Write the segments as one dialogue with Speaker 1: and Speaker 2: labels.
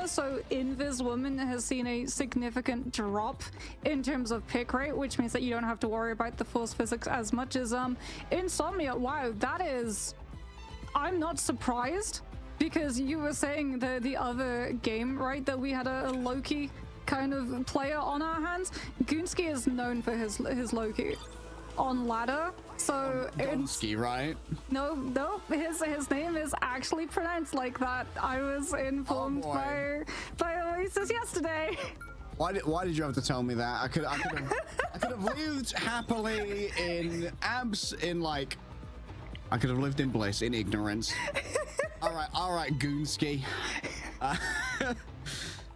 Speaker 1: so Invis Woman has seen a significant drop in terms of pick rate, which means that you don't have to worry about the force physics as much as Insomnia. Wow, that is... I'm not surprised, because you were saying the other game, right, that we had a Loki kind of player on our hands. Goonsky is known for his Loki on ladder, so
Speaker 2: Gonski, right?
Speaker 1: No, his name is actually pronounced like that. I was informed by Oasis yesterday.
Speaker 2: Why did you have to tell me that? I could have lived happily in like I could have lived in bliss in ignorance. all right, Goonsky.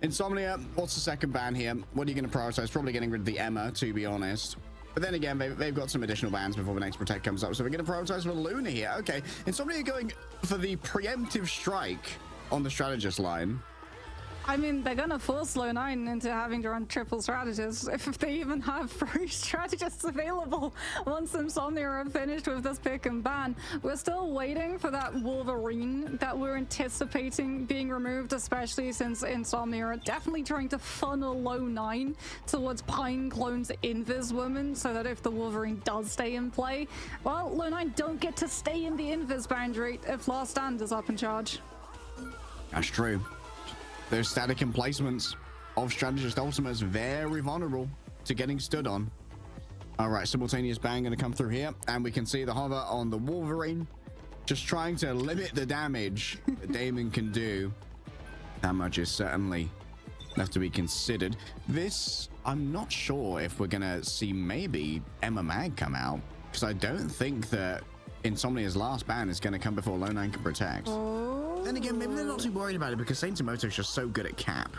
Speaker 2: Insomnia, what's the second ban here? What are you going to prioritize? Probably getting rid of the EMEA, to be honest. But then again, they've got some additional bans before the next Protect comes up. So we're going to prioritize for Luna here. Okay, Insomnia going for the preemptive strike on the strategist line.
Speaker 1: I mean, they're gonna force Lownine into having to run triple strategists if they even have 3 strategists available once Insomnia are finished with this pick and ban. We're still waiting for that Wolverine that we're anticipating being removed, especially since Insomnia are definitely trying to funnel Lownine towards Pine Clone's Invis Woman, so that if the Wolverine does stay in play, well, Lownine don't get to stay in the Invis boundary if Last Stand is up in charge.
Speaker 2: That's true. Those static emplacements of strategist ultimates very vulnerable to getting stood on. All right, simultaneous ban going to come through here, and we can see the hover on the Wolverine, just trying to limit the damage that Damon can do. That much is certainly left to be considered. This, I'm not sure if we're going to see maybe Emma Mag come out, because I don't think that Insomnia's last ban is going to come before Lownine can protect. Then again, maybe they're not too worried about it because Saint Tomoto is just so good at cap.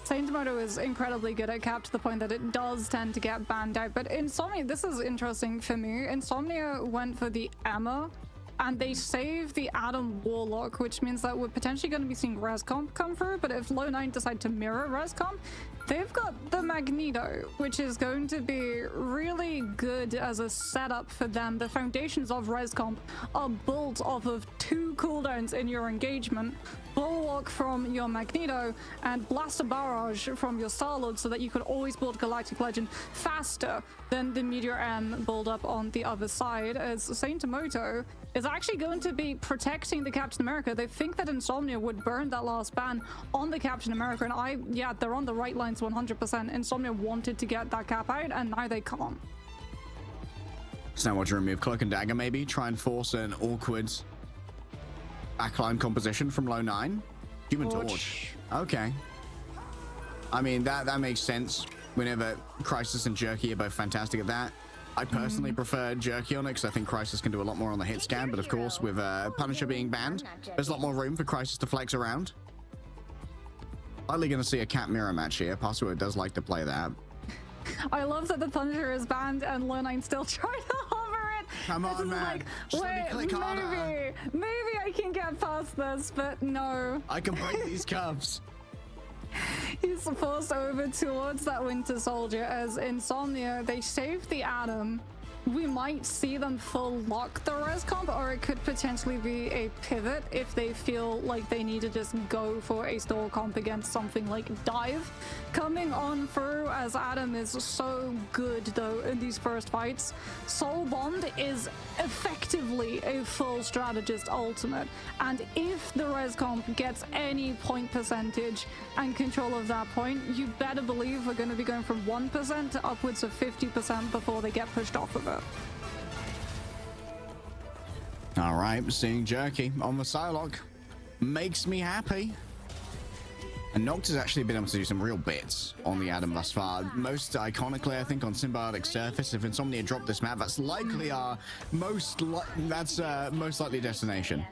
Speaker 1: Saint Tomoto is incredibly good at cap to the point that it does tend to get banned out. But Insomnia, this is interesting for me. Insomnia went for the Emma and they saved the Adam Warlock, which means that we're potentially going to be seeing Rescomp come through. But if Lownine decide to mirror Rescomp, they've got the Magneto, which is going to be really good as a setup for them. The foundations of Rescomp are built off of 2 cooldowns in your engagement, Bulwark from your Magneto and Blaster Barrage from your Star-Lord, so that you could always build Galactic Legend faster than the Meteor M build up on the other side, as Saint Tomoto is actually going to be protecting the Captain America. They think that Insomnia would burn that last ban on the Captain America, and yeah, they're on the right lines 100%. Insomnia wanted to get that cap out, and now they can't.
Speaker 2: So now what, to remove Cloak and Dagger maybe? Try and force an awkward backline composition from Lownine? Human Torch. Okay. I mean, that makes sense. Whenever Crisis and Jerky are both fantastic at that. I personally prefer Jerky on it because I think Crisis can do a lot more on the hit scan, but of course with Punisher being banned, there's a lot more room for Crisis to flex around. Likely going to see a cat mirror match here. Pasuo does like to play that.
Speaker 1: I love that the Punisher is banned and Lownine still trying to hover it.
Speaker 2: Come on, man.
Speaker 1: Like, wait, maybe I can get past this, but no.
Speaker 2: I can break these cuffs.
Speaker 1: He's forced over towards that Winter Soldier as Insomnia. They saved the Atom. We might see them full lock the Rescomp, or it could potentially be a pivot if they feel like they need to just go for a stall comp against something like Dive coming on through, as Adam is so good though in these first fights. Soul Bond is effectively a full strategist ultimate, and if the Rescomp gets any point percentage and control of that point, you better believe we're going to be going from 1% to upwards of 50% before they get pushed off of it.
Speaker 2: All right, seeing Jerky on the Psylocke makes me happy. And Noct has actually been able to do some real bits on the Atom thus far. Most iconically, I think, on Symbiotic Surface. If Insomnia dropped this map, that's likely our most likely destination.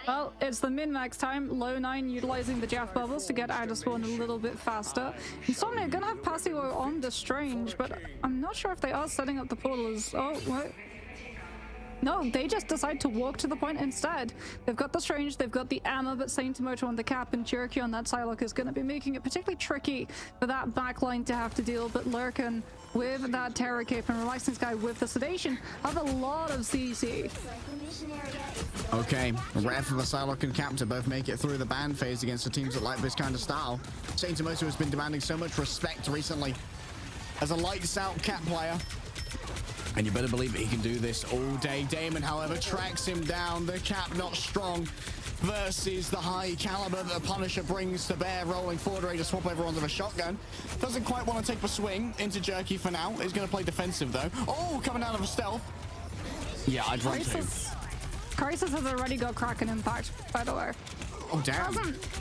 Speaker 1: Well, it's the min-max time. Lownine utilizing the Jeff Bubbles to get out of spawn a little bit faster. Insomnia gonna have Passio on the Strange, but I'm not sure if they are setting up the portals. Oh, what? No, they just decide to walk to the point instead. They've got the Strange, they've got the Emma, but Saint Tomoto on the cap and Jerky on that Psylocke is going to be making it particularly tricky for that backline to have to deal. But Lurkin with that Terror Cape and Relaxing Sky with the Sedation have a lot of CC.
Speaker 2: Okay, rare for the Psylocke and Cap to both make it through the ban phase against the teams that like this kind of style. Saint Tomoto has been demanding so much respect recently as a lights out Cap player. And you better believe he can do this all day. Damon, however, tracks him down. The Cap not strong versus the high caliber that the Punisher brings to bear, rolling forward, ready to swap everyone with a shotgun. Doesn't quite want to take the swing into Jerky for now. He's going to play defensive, though. Oh, coming out of a stealth. Yeah, I'd run too.
Speaker 1: Crisis has already got Kraken Impact, by the way.
Speaker 2: Oh, damn.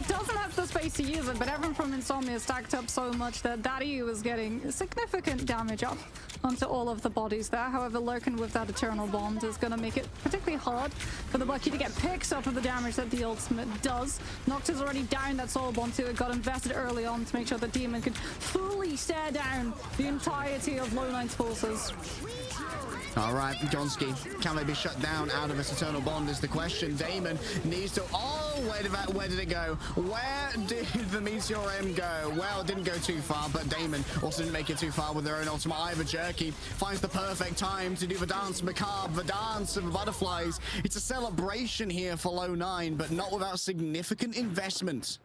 Speaker 1: Doesn't have the space to use it, but everyone from Insomnia stacked up so much that Daddy was getting significant damage up onto all of the bodies there. However, Lurkin with that Eternal Bond is going to make it particularly hard for the Bucky to get picks up of the damage that the ultimate does. Nocta's already down that Soul Bond too. It got invested early on to make sure the Demon could fully stare down the entirety of Lownine's forces.
Speaker 2: All right, Gonski, can they be shut down out of this Eternal Bond is the question. Damon needs to... Oh, where did it go? Where did the Meteor M go? Well, it didn't go too far, but Damon also didn't make it too far with their own ultimate either. Jerky finds the perfect time to do the dance macabre, the dance of the butterflies. It's a celebration here for Lownine, but not without significant investment.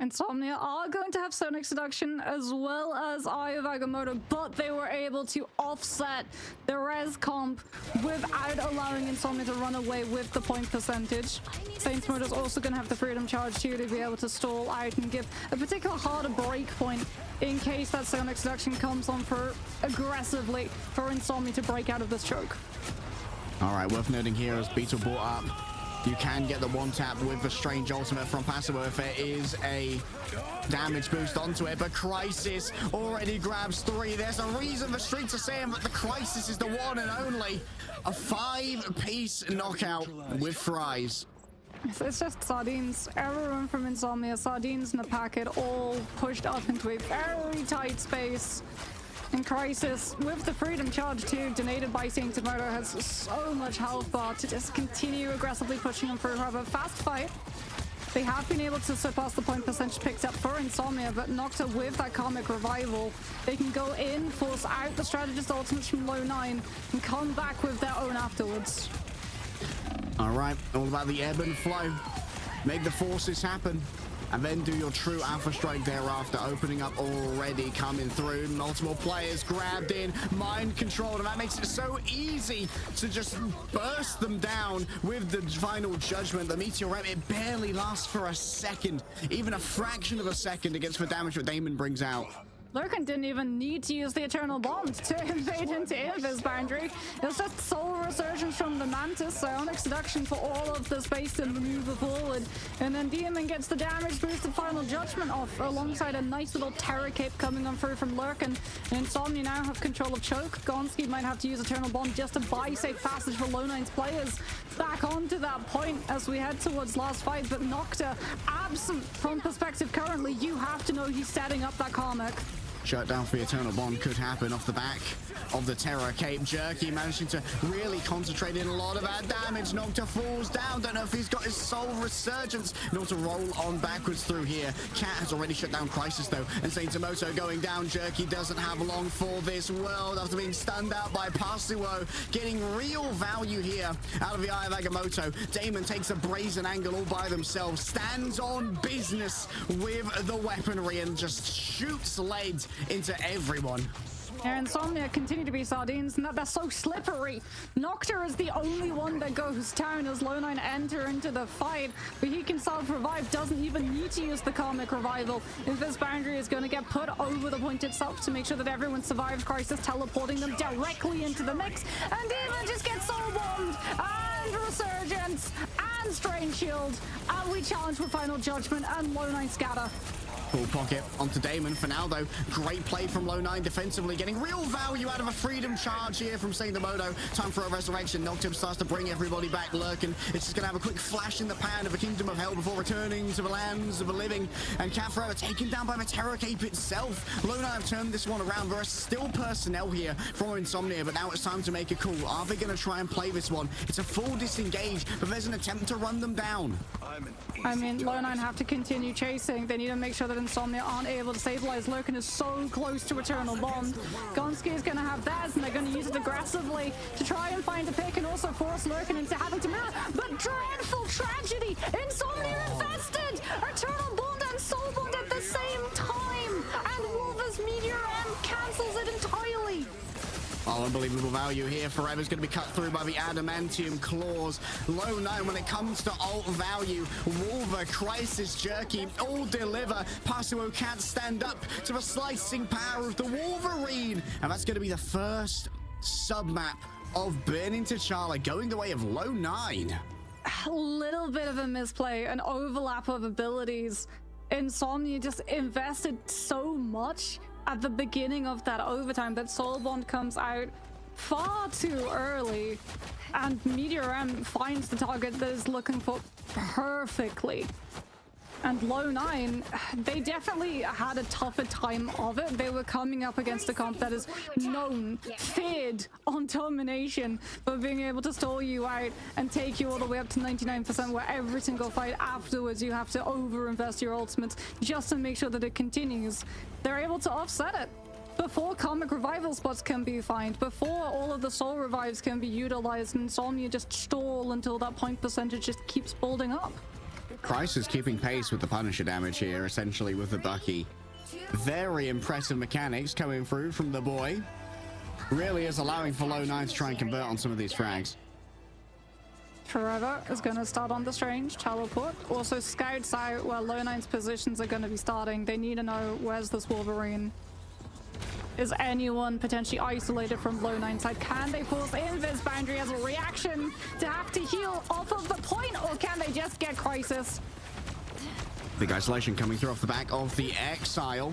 Speaker 1: Insomnia are going to have Sonic Seduction as well as Eye of Agamotto, but they were able to offset the res comp without allowing Insomnia to run away with the point percentage. Saint Tomoto's also going to have the Freedom Charge too to be able to stall out and give a particular harder break point in case that Sonic Seduction comes on for aggressively for Insomnia to break out of this choke.
Speaker 2: All right, worth noting here as Beetle brought up, you can get the one tap with the Strange ultimate from Passivo if there is a damage boost onto it, but Crisis already grabs 3. There's a reason the streets are saying that the Crisis is the one and only. A 5-piece knockout with fries.
Speaker 1: It's just Sardines. Everyone from Insomnia, Sardines in a packet, all pushed up into a very tight space. And Crisis, with the Freedom Charge too, donated by Saint Tomoto, has so much health bar to just continue aggressively pushing him for a fast fight. They have been able to surpass the point percentage picked up for Insomnia, but Nocta with that Karmic Revival, they can go in, force out the Strategist ultimates from Lownine, and come back with their own afterwards.
Speaker 2: All right, all about the ebb and flow. Make the forces happen. And then do your true Alpha Strike thereafter, opening up already, coming through. Multiple players grabbed in, mind controlled, and that makes it so easy to just burst them down with the final judgment. The Meteor M, it barely lasts for a second, even a fraction of a second against the damage that Damon brings out.
Speaker 1: Lurkin didn't even need to use the Eternal Bond to invade into Invis boundary. It was just Soul Resurgence from the Mantis, Psionic Seduction for all of the space to maneuver forward. And then Demon gets the damage boosted Final Judgment off alongside a nice little Terror Cape coming on through from Lurkin. And Insomnia now have control of Choke. Gonski might have to use Eternal Bond just to buy safe passage for Lownine's players back onto that point as we head towards last fight. But Nocta, absent from perspective currently, you have to know he's setting up that Karmic.
Speaker 2: Shutdown for the Eternal Bond could happen off the back of the Terror Cape. Jerky managing to really concentrate in a lot of that damage. Nocta falls down. Don't know if he's got his Soul Resurgence. Nocta roll on backwards through here. Cat has already shut down Crisis though. And Saint Tomoto going down. Jerky doesn't have long for this world after being stunned out by Pasuo. Getting real value here out of the Eye of Agamotto. Damon takes a brazen angle all by themselves. Stands on business with the weaponry and just shoots lead into everyone.
Speaker 1: And Insomnia continue to be Sardines, and they're so slippery. Nocta is the only one that goes down as Lownine enter into the fight, but he can self-revive, doesn't even need to use the Karmic Revival. If this boundary is going to get put over the point itself to make sure that everyone survives Crisis, teleporting them directly into the mix, and Demon just gets Soul Bombed, and Resurgence, and Strange Shield, and we challenge with Final Judgment and Lownine Scatter.
Speaker 2: Full pocket onto Damon. For now, though, great play from Lownine defensively, getting real value out of a freedom charge here from Saint-Demoto. Time for a resurrection. Noctum starts to bring everybody back. Lurkin, it's just going to have a quick flash in the pan of a Kingdom of Hell before returning to the lands of the living. And Cat Forever taken down by the Terror Cape itself. Lownine have turned this one around. There are still personnel here from Insomnia, but now it's time to make a call. Are they going to try and play this one? It's a full disengage, but there's an attempt to run them down.
Speaker 1: I mean, Lownine have to continue chasing. They need to make sure that Insomnia aren't able to stabilize. Lurkin is so close to Eternal Bond. Gonski is going to have theirs, and they're going to use it aggressively to try and find a pick and also force Lurkin into having to mirror. But dreadful tragedy! Insomnia infested! Eternal Bond and Soul Bond at the same time! And Wolver's Meteor M cancels it entirely!
Speaker 2: Oh, unbelievable value here. Forever's going to be cut through by the Adamantium Claws. Lownine, when it comes to ult value, Wolver, Crisis, Jerky, all deliver. Pasuo can't stand up to the slicing power of the Wolverine. And that's going to be the first sub-map of Burning T'Challa, going the way of Lownine.
Speaker 1: A little bit of a misplay, an overlap of abilities. Insomnia just invested so much at the beginning of that overtime that Soul Bond comes out far too early, and Meteor M finds the target that is looking for perfectly. And Lownine, they definitely had a tougher time of it. They were coming up against a comp that is known, feared on termination for being able to stall you out and take you all the way up to 99%, where every single fight afterwards you have to over-invest your ultimates just to make sure that it continues. They're able to offset it before comic revival spots can be found, before all of the soul revives can be utilized, and Insomnia just stall until that point percentage just keeps building up.
Speaker 2: Crisis keeping pace with the Punisher damage here, essentially with the Bucky. Very impressive mechanics coming through from the boy. Really is allowing for Lownine to try and convert on some of these frags.
Speaker 1: Forever is going to start on the Strange teleport. Also scouts out where Lownine's positions are going to be starting. They need to know where's this Wolverine. Is anyone potentially isolated from Lownine's side? Can they force Invis boundary as a reaction to have to heal off of the point, or can they just get Crisis?
Speaker 2: Big isolation coming through off the back of the Exile.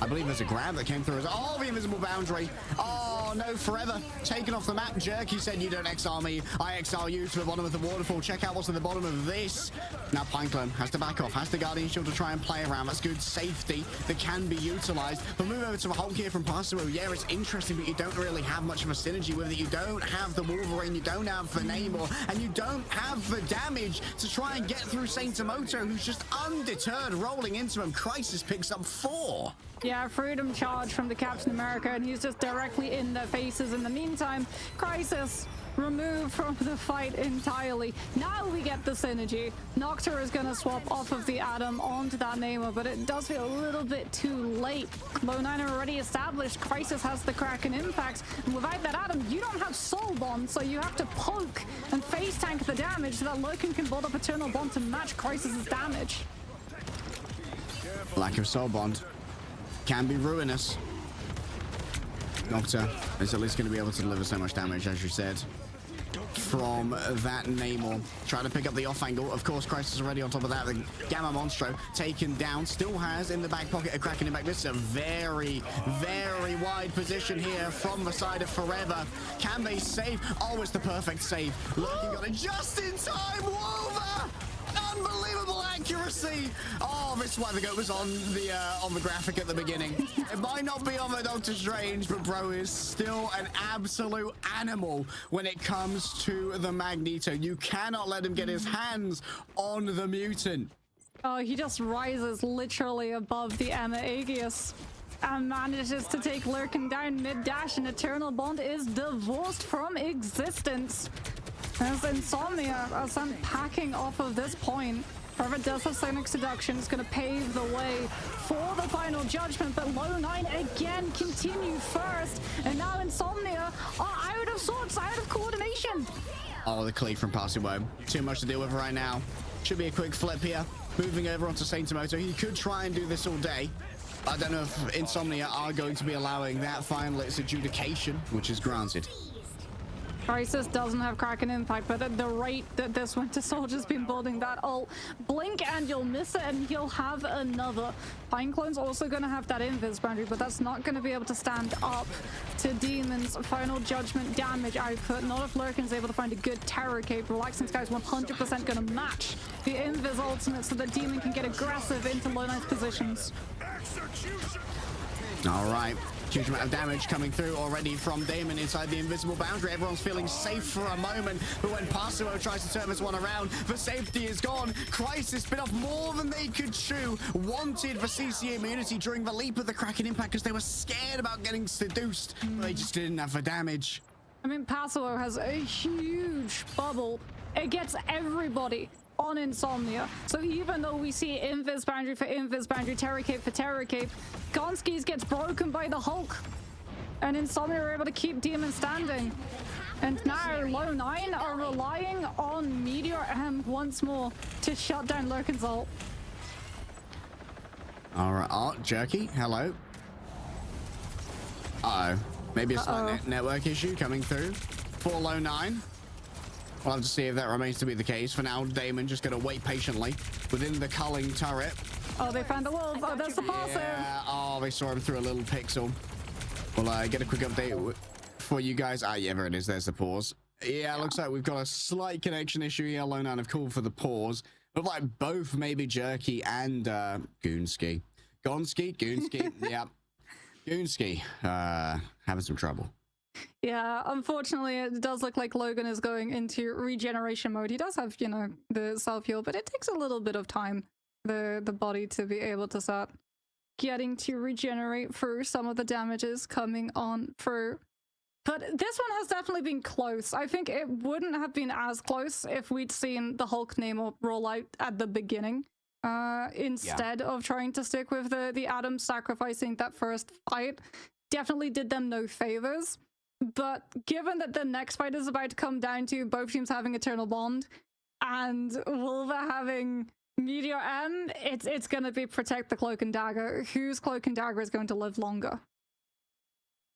Speaker 2: I believe there's a grab that came through as oh, the invisible boundary. Oh no, Forever taken off the map. Jerky said, you don't exile me, I exile you to the bottom of the waterfall. Check out what's at the bottom of this. Now Pineclone has to back off, has the Guardian Shield to try and play around. That's good safety that can be utilized. But move over to the Hulk here from Pasuo. Yeah, it's interesting, but you don't really have much of a synergy with it. You don't have the Wolverine, you don't have the Namor, and you don't have the damage to try and get through Saint-Demoto, who's just undeterred, rolling into him. Crisis picks up 4.
Speaker 1: Yeah, freedom charge from the Captain America, and he's just directly in their faces. In the meantime, Crisis removed from the fight entirely. Now we get the synergy. Noctur is going to swap off of the Atom onto that Namor, but it does feel a little bit too late. Lownine are already established. Crisis has the Kraken impact, and without that Atom, you don't have Soul Bond, so you have to poke and face tank the damage so that Lurkin can build up Eternal Bond to match Crisis's damage.
Speaker 2: Lack of Soul Bond can be ruinous. Noctur is at least going to be able to deliver so much damage, as you said, from that Namor. Trying to pick up the off angle. Of course, Crisis already on top of that. The Gamma Monstro taken down. Still has in the back pocket a Kraken impact. This is a very, very wide position here from the side of Forever. Can they save? Oh, it's the perfect save. Lurkin got it just in time. Wolver! Unbelievable accuracy. Oh, this is why the goat was on the graphic at the beginning. It might not be on the Doctor Strange, but bro is still an absolute animal when it comes to the Magneto. You cannot let him get his hands on the mutant.
Speaker 1: Oh, he just rises literally above the EMEA Aegis and manages to take Lurkin down mid-dash, and Eternal Bond is divorced from existence. As Insomnia are sent packing off of this point. Forever does have Sonic Seduction. It's going to pave the way for the final judgment, but Lownine again continue first, and now Insomnia are out of sorts, out of coordination.
Speaker 2: Oh, the cleave from Pasuo. Too much to deal with right now. Should be a quick flip here. Moving over onto Saint-Demoto. He could try and do this all day. I don't know if Insomnia are going to be allowing that final. It's adjudication, which is granted.
Speaker 1: Crisis doesn't have Kraken Impact, but at the rate that this Winter Soldier's been building that ult, blink and you'll miss it and he'll have another. Pineclone's also going to have that invis boundary, but that's not going to be able to stand up to Demon's final judgment damage output. Not if Lurkin's able to find a good Terror Cape. Relaxing Sky's 100% going to match the invis ultimate so that Demon can get aggressive into Lownine's positions.
Speaker 2: All right. Huge amount of damage coming through already from Damon inside the invisible boundary. Everyone's feeling safe for a moment, but when Pasuo tries to turn this one around, the safety is gone. Crisis bit off more than they could chew. Wanted for CC immunity during the leap of the Kraken Impact because they were scared about getting seduced, but they just didn't have the damage.
Speaker 1: I mean, Pasuo has a huge bubble. It gets everybody on Insomnia. So even though we see invis boundary for invis boundary, Terror Cape for Terror Cape, Gonski's gets broken by the Hulk. And Insomnia are able to keep Demon standing. And now Lownine are relying on Meteor M once more to shut down Lurkin's ult.
Speaker 2: All right, Jerky, hello. Uh-oh. Maybe a slight network issue coming through for Lownine. We'll have to see if that remains to be the case. For now, Damon just going to wait patiently within the culling turret.
Speaker 1: Oh, they found the wolf. Oh, that's the passive.
Speaker 2: Yeah. Oh, they saw him through a little pixel. We'll get a quick update for you guys. Ah, yeah, there it is. There's the pause. Yeah, looks like we've got a slight connection issue here. Lownine have called for the pause. But like both maybe Jerky and Goonski. Goonski, yeah. Goonski, having some trouble.
Speaker 1: Yeah, unfortunately, it does look like Logan is going into regeneration mode. He does have, you know, the self-heal, but it takes a little bit of time, the body to be able to start getting to regenerate for some of the damages coming on through. But this one has definitely been close. I think it wouldn't have been as close if we'd seen the Hulk Namor roll out at the beginning. Instead of trying to stick with the Atom sacrificing that first fight. Definitely did them no favors. But given that the next fight is about to come down to both teams having Eternal Bond and Wolver having Meteor M, it's going to be protect the Cloak and Dagger. Whose Cloak and Dagger is going to live longer?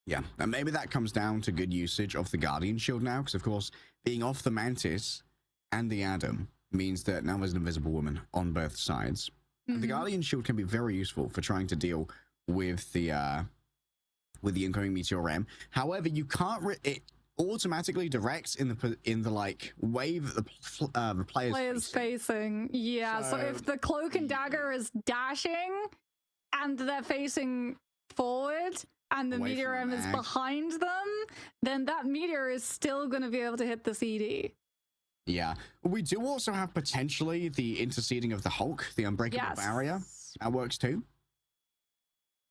Speaker 2: Yeah, and maybe that comes down to good usage of the Guardian Shield now, because of course, being off the Mantis and the Atom means that now there's an Invisible Woman on both sides. Mm-hmm. The Guardian Shield can be very useful for trying to deal with the incoming Meteor M. However, you can't. It automatically directs in the like wave that the player's
Speaker 1: facing. Yeah. So if the Cloak and Dagger is dashing, and they're facing forward, and the Meteor M is behind them, then that meteor is still going to be able to hit the CD.
Speaker 2: Yeah. We do also have potentially the interceding of the Hulk, the unbreakable barrier. That works too.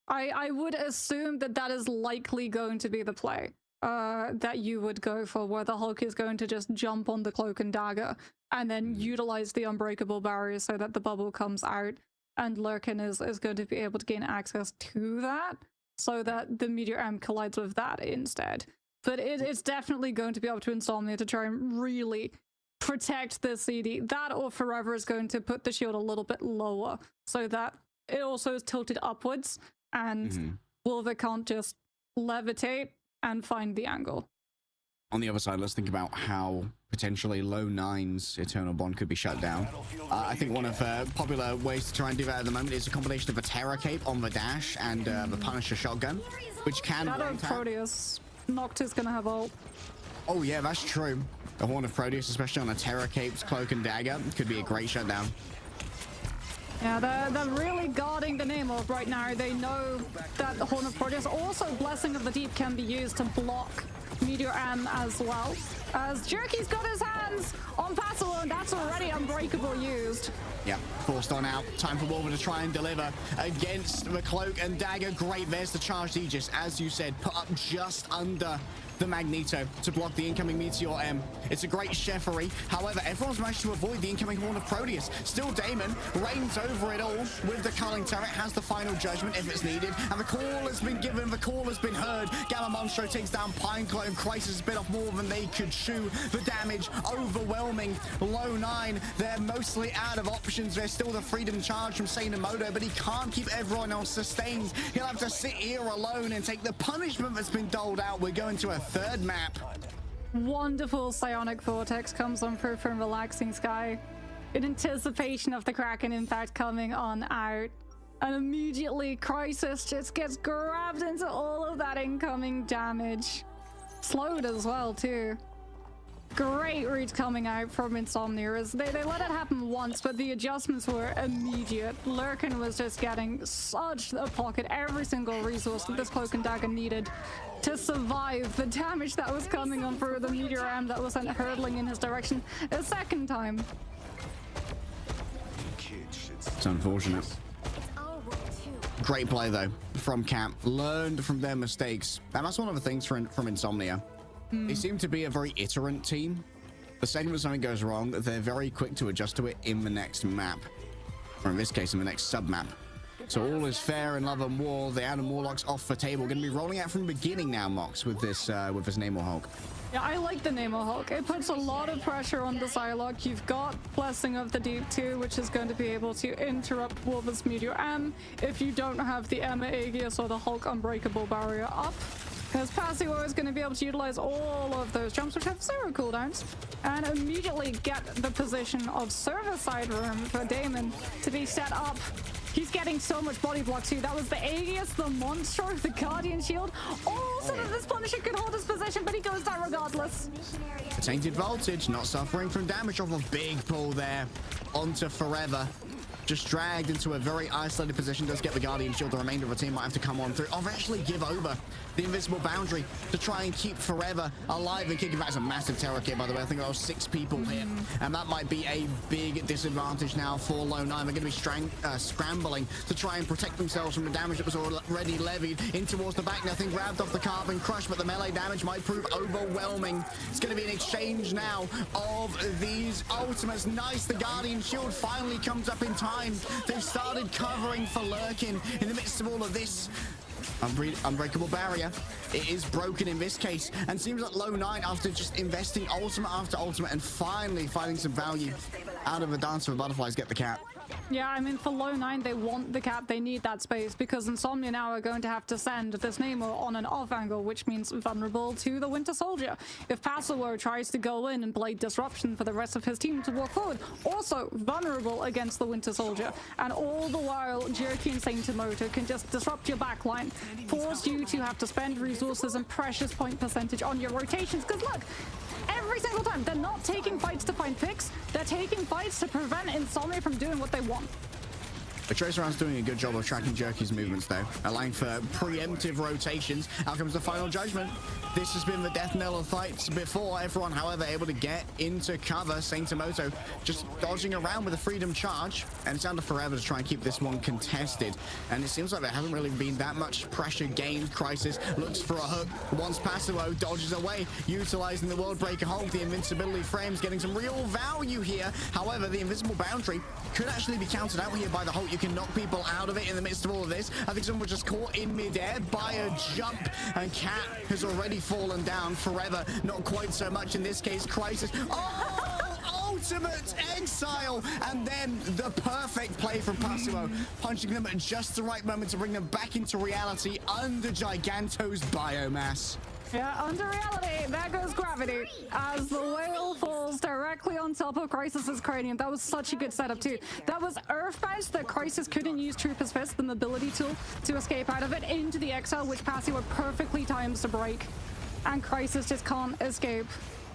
Speaker 1: I would assume that is likely going to be the play that you would go for, where the Hulk is going to just jump on the Cloak and Dagger and then utilize the unbreakable barrier so that the bubble comes out, and Lurkin is going to be able to gain access to that so that the Meteor M collides with that instead. But it's definitely going to be up to Insomnia to try and really protect the CD. That or Forever is going to put the shield a little bit lower so that it also is tilted upwards, and Wolver can't just levitate and find the angle.
Speaker 2: On the other side, let's think about how potentially Lownine's Eternal Bond could be shut down. I think one of popular ways to try and do that at the moment is a combination of a Terror Cape on the dash and the Punisher shotgun, which can...
Speaker 1: Shadow Proteus. Noctis gonna have ult.
Speaker 2: Oh yeah, that's true. The Horn of Proteus, especially on a Terror Cape's Cloak and Dagger, could be a great shutdown.
Speaker 1: Yeah, they're really guarding the name of right now. They know that the Horn of Proteus, also Blessing of the Deep, can be used to block Meteor M as well. As Jerky's got his hands on Pasuo, and that's already Unbreakable used.
Speaker 2: Yeah, forced on out. Time for Wolver to try and deliver against the Cloak and Dagger. Great, there's the charged Aegis, as you said, put up just under the Magneto to block the incoming Meteor M. It's a great chefery. However, everyone's managed to avoid the incoming Horn of Proteus. Still Damon reigns over it all with the culling turret, has the final judgment if it's needed, and the call has been given, the call has been heard. Gamma Monstro takes down Pineclone. Crisis has bit off more than they could chew. The damage overwhelming. Lownine, they're mostly out of options. There's still the freedom charge from Seinamoto, but he can't keep everyone else sustained. He'll have to sit here alone and take the punishment that's been doled out. We're going to a third map.
Speaker 1: Wonderful psionic vortex comes on through from Relaxing Sky in anticipation of the Kraken impact coming on out. And immediately Crisis just gets grabbed into all of that incoming damage. Slowed as well too. Great read coming out from Insomnia as they let it happen once, but the adjustments were immediate. Lurkin was just getting such a pocket, every single resource that this Cloak and Dagger needed to survive the damage that was coming on through the Meteor M that was sent hurtling in his direction a second time.
Speaker 2: It's unfortunate. Great play though from Cap. Learned from their mistakes, and that's one of the things from Insomnia. They seem to be a very iterant team. The second that something goes wrong, they're very quick to adjust to it in the next map, or in this case in the next sub map. So all is fair in love and war. The Adam Warlock's off the table. Going to be rolling out from the beginning now, Mox, with this Namor Hulk.
Speaker 1: Yeah, I like the Namor Hulk. It puts a lot of pressure on the Psylocke. You've got Blessing of the Deep too, which is going to be able to interrupt Wolver's Meteor M if you don't have the Emma Aegis or the Hulk Unbreakable Barrier up. Because Passio is going to be able to utilize all of those jumps, which have 0 cooldowns, and immediately get the position of service side room for Damon to be set up. He's getting so much body block too. That was the Aegis, the Monster, the Guardian Shield, all so that this Punisher can hold his position, but he goes down regardless.
Speaker 2: Tainted Voltage, not suffering from damage off a big pull there onto Forever. Just dragged into a very isolated position. Does get the Guardian Shield. The remainder of the team might have to come on through. Or actually give over the invisible boundary to try and keep Forever alive and kicking back. It's a massive terror kit, by the way. I think there are 6 people here. And that might be a big disadvantage now for Lownine. They're going to be scrambling to try and protect themselves from the damage that was already levied in towards the back. Nothing grabbed off the Carbon Crush, but the melee damage might prove overwhelming. It's going to be an exchange now of these ultimates. Nice. The Guardian Shield finally comes up in time. They've started covering for Lurkin in the midst of all of this. Unbreakable barrier. It is broken in this case, and seems like Lownine, after just investing ultimate after ultimate and finally finding some value out of the Dance of the Butterflies, get the cap.
Speaker 1: Yeah, I mean, for Lownine, they want the cap. They need that space because Insomnia now are going to have to send this Namor on an off angle, which means vulnerable to the Winter Soldier. If Passio tries to go in and play disruption for the rest of his team to walk forward, also vulnerable against the Winter Soldier. And all the while, Jerky and Saint-Motor can just disrupt your backline, force you to have to spend resources and precious point percentage on your rotations. Because look, every single time, they're not taking fights to find picks, they're taking fights to prevent Insomnia from doing what they want.
Speaker 2: The Tracer Round's doing a good job of tracking Jerky's movements though, allowing for preemptive rotations. Out comes the final judgment. This has been the death knell of fights before. Everyone, however, able to get into cover. Saint-Moto just dodging around with a freedom charge, and it's down to Forever to try and keep this one contested. And it seems like there hasn't really been that much pressure gained. Crisis looks for a hook. Once Passio dodges away, utilizing the World Breaker Hulk. The invincibility frames getting some real value here. However, the invisible boundary could actually be countered out here by the Hulk. You can knock people out of it in the midst of all of this. I think someone was just caught in midair by a jump, and Cat has already fallen down. Forever, not quite so much in this case. Crisis. Oh! Ultimate exile, and then the perfect play from Passio, punching them at just the right moment to bring them back into reality under Giganto's biomass.
Speaker 1: Yeah, under reality, there goes gravity as the whale falls directly on top of Crisis's cranium. That was such a good setup too. That was Earthbound that Crisis couldn't use Trooper's Fist, the mobility tool, to escape out of it into the exile, which Passio perfectly times to break. And Crisis just can't escape.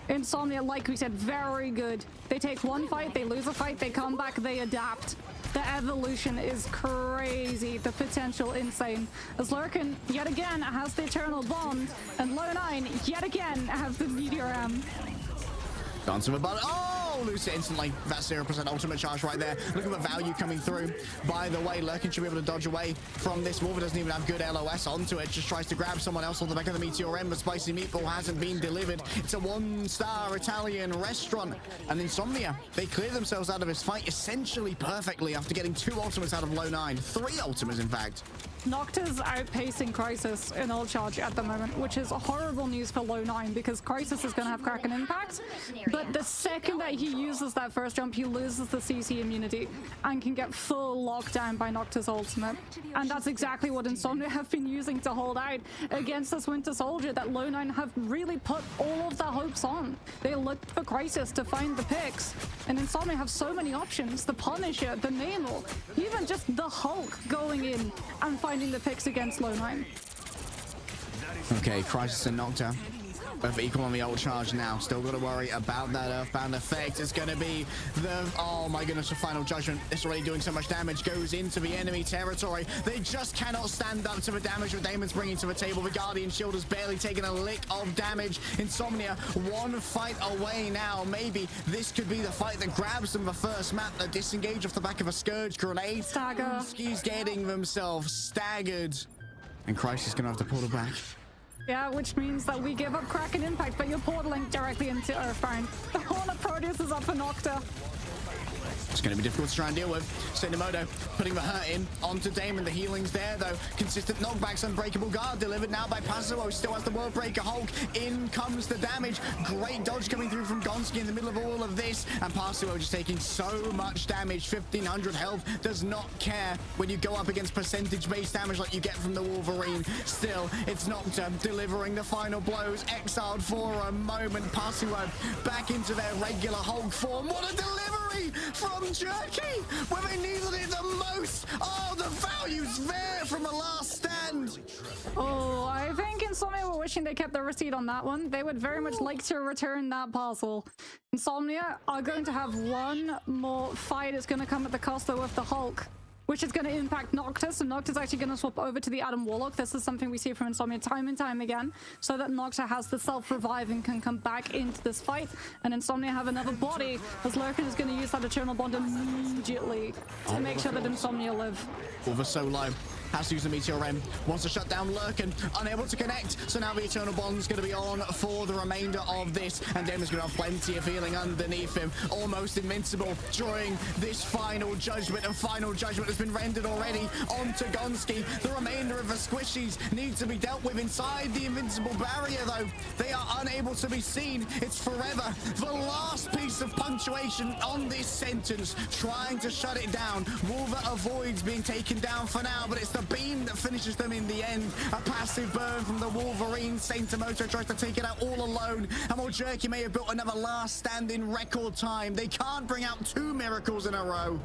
Speaker 1: Insomnia, like we said, very good. They take one fight, they lose a fight, they come back, they adapt. The evolution is crazy, the potential insane. As Lurkin, yet again, has the Eternal Bond, and Lownine, yet again, have the Meteor M.
Speaker 2: Dance of a button. Oh, lose it instantly. That's 0% ultimate charge right there. Look at the value coming through. By the way, Lurkin should be able to dodge away from this. Wolver doesn't even have good LOS onto it. Just tries to grab someone else on the back of the Meteor M, but Spicy Meatball hasn't been delivered. It's a 1-star Italian restaurant. And Insomnia, they clear themselves out of this fight essentially perfectly after getting 2 ultimates out of Lownine. 3 ultimates, in fact.
Speaker 1: Nocta's outpacing Crisis in ult charge at the moment, which is horrible news for Lownine because Crisis is going to have Kraken impact. But the second that he uses that first jump, he loses the CC immunity and can get full lockdown by Nocta's ultimate. And that's exactly what Insomnia have been using to hold out against this Winter Soldier that Lownine have really put all of their hopes on. They looked for Crisis to find the picks, and Insomnia have so many options. The Punisher, the Namel, even just the Hulk going in and finding the picks against Lownine.
Speaker 2: Okay, Crisis and Nocta both equal on the ult charge now. Still got to worry about that Earthbound effect. It's going to be the, oh my goodness, the Final Judgment. It's already doing so much damage. Goes into the enemy territory. They just cannot stand up to the damage that Damon's bringing to the table. The Guardian Shield has barely taken a lick of damage. Insomnia, one fight away now. Maybe this could be the fight that grabs them the first map. A disengage off the back of a Scourge grenade.
Speaker 1: Stagger.
Speaker 2: He's getting themselves staggered. And Crisis is going to have to pull it back.
Speaker 1: Yeah, which means that we give up Kraken impact, but you're portaling directly into Earthbound. The Hornet Proteus is up for Nocta.
Speaker 2: It's going to be difficult to try and deal with. Senimoto putting the hurt in onto Damon. The healing's there, though. Consistent knockbacks, Unbreakable Guard delivered now by Pazuo. Still has the World Breaker Hulk. In comes the damage. Great dodge coming through from Gonski in the middle of all of this. And Pazuo just taking so much damage. 1500 health. Does not care when you go up against percentage-based damage like you get from the Wolverine. Still, it's Nocta delivering the final blows. Exiled for a moment. Pazuo back into their regular Hulk form. What a delivery from Jerky, where they needed it the most. Oh, the value's there from a last stand.
Speaker 1: Oh, I think Insomnia were wishing they kept the receipt on that one. They would very much like to return that parcel. Insomnia are going to have one more fight. It's going to come at the cost, though, of the Hulk, which is going to impact Noctis. So Noctis actually going to swap over to the Adam Warlock. This is something we see from Insomnia time and time again, so that Noctis has the self-revive and can come back into this fight. And Insomnia have another body, as Lurkin is going to use that Eternal Bond immediately to make sure that Insomnia live.
Speaker 2: Over so low. Has to use the Meteor M. Wants to shut down Lurkin. Unable to connect. So now the Eternal Bond's going to be on for the remainder of this. And Damon's going to have plenty of healing underneath him. Almost invincible during this Final Judgment. And Final Judgment has been rendered already onto Gonski. The remainder of the squishies need to be dealt with inside the invincible barrier, though. They are unable to be seen. It's forever. The last piece of punctuation on this sentence. Trying to shut it down. Wolver avoids being taken down for now, but it's the beam that finishes them in the end. A passive burn from the Wolverine. Sentomoto tries to take it out all alone. And while Jerky may have built another last stand in record time, they can't bring out two miracles in a row.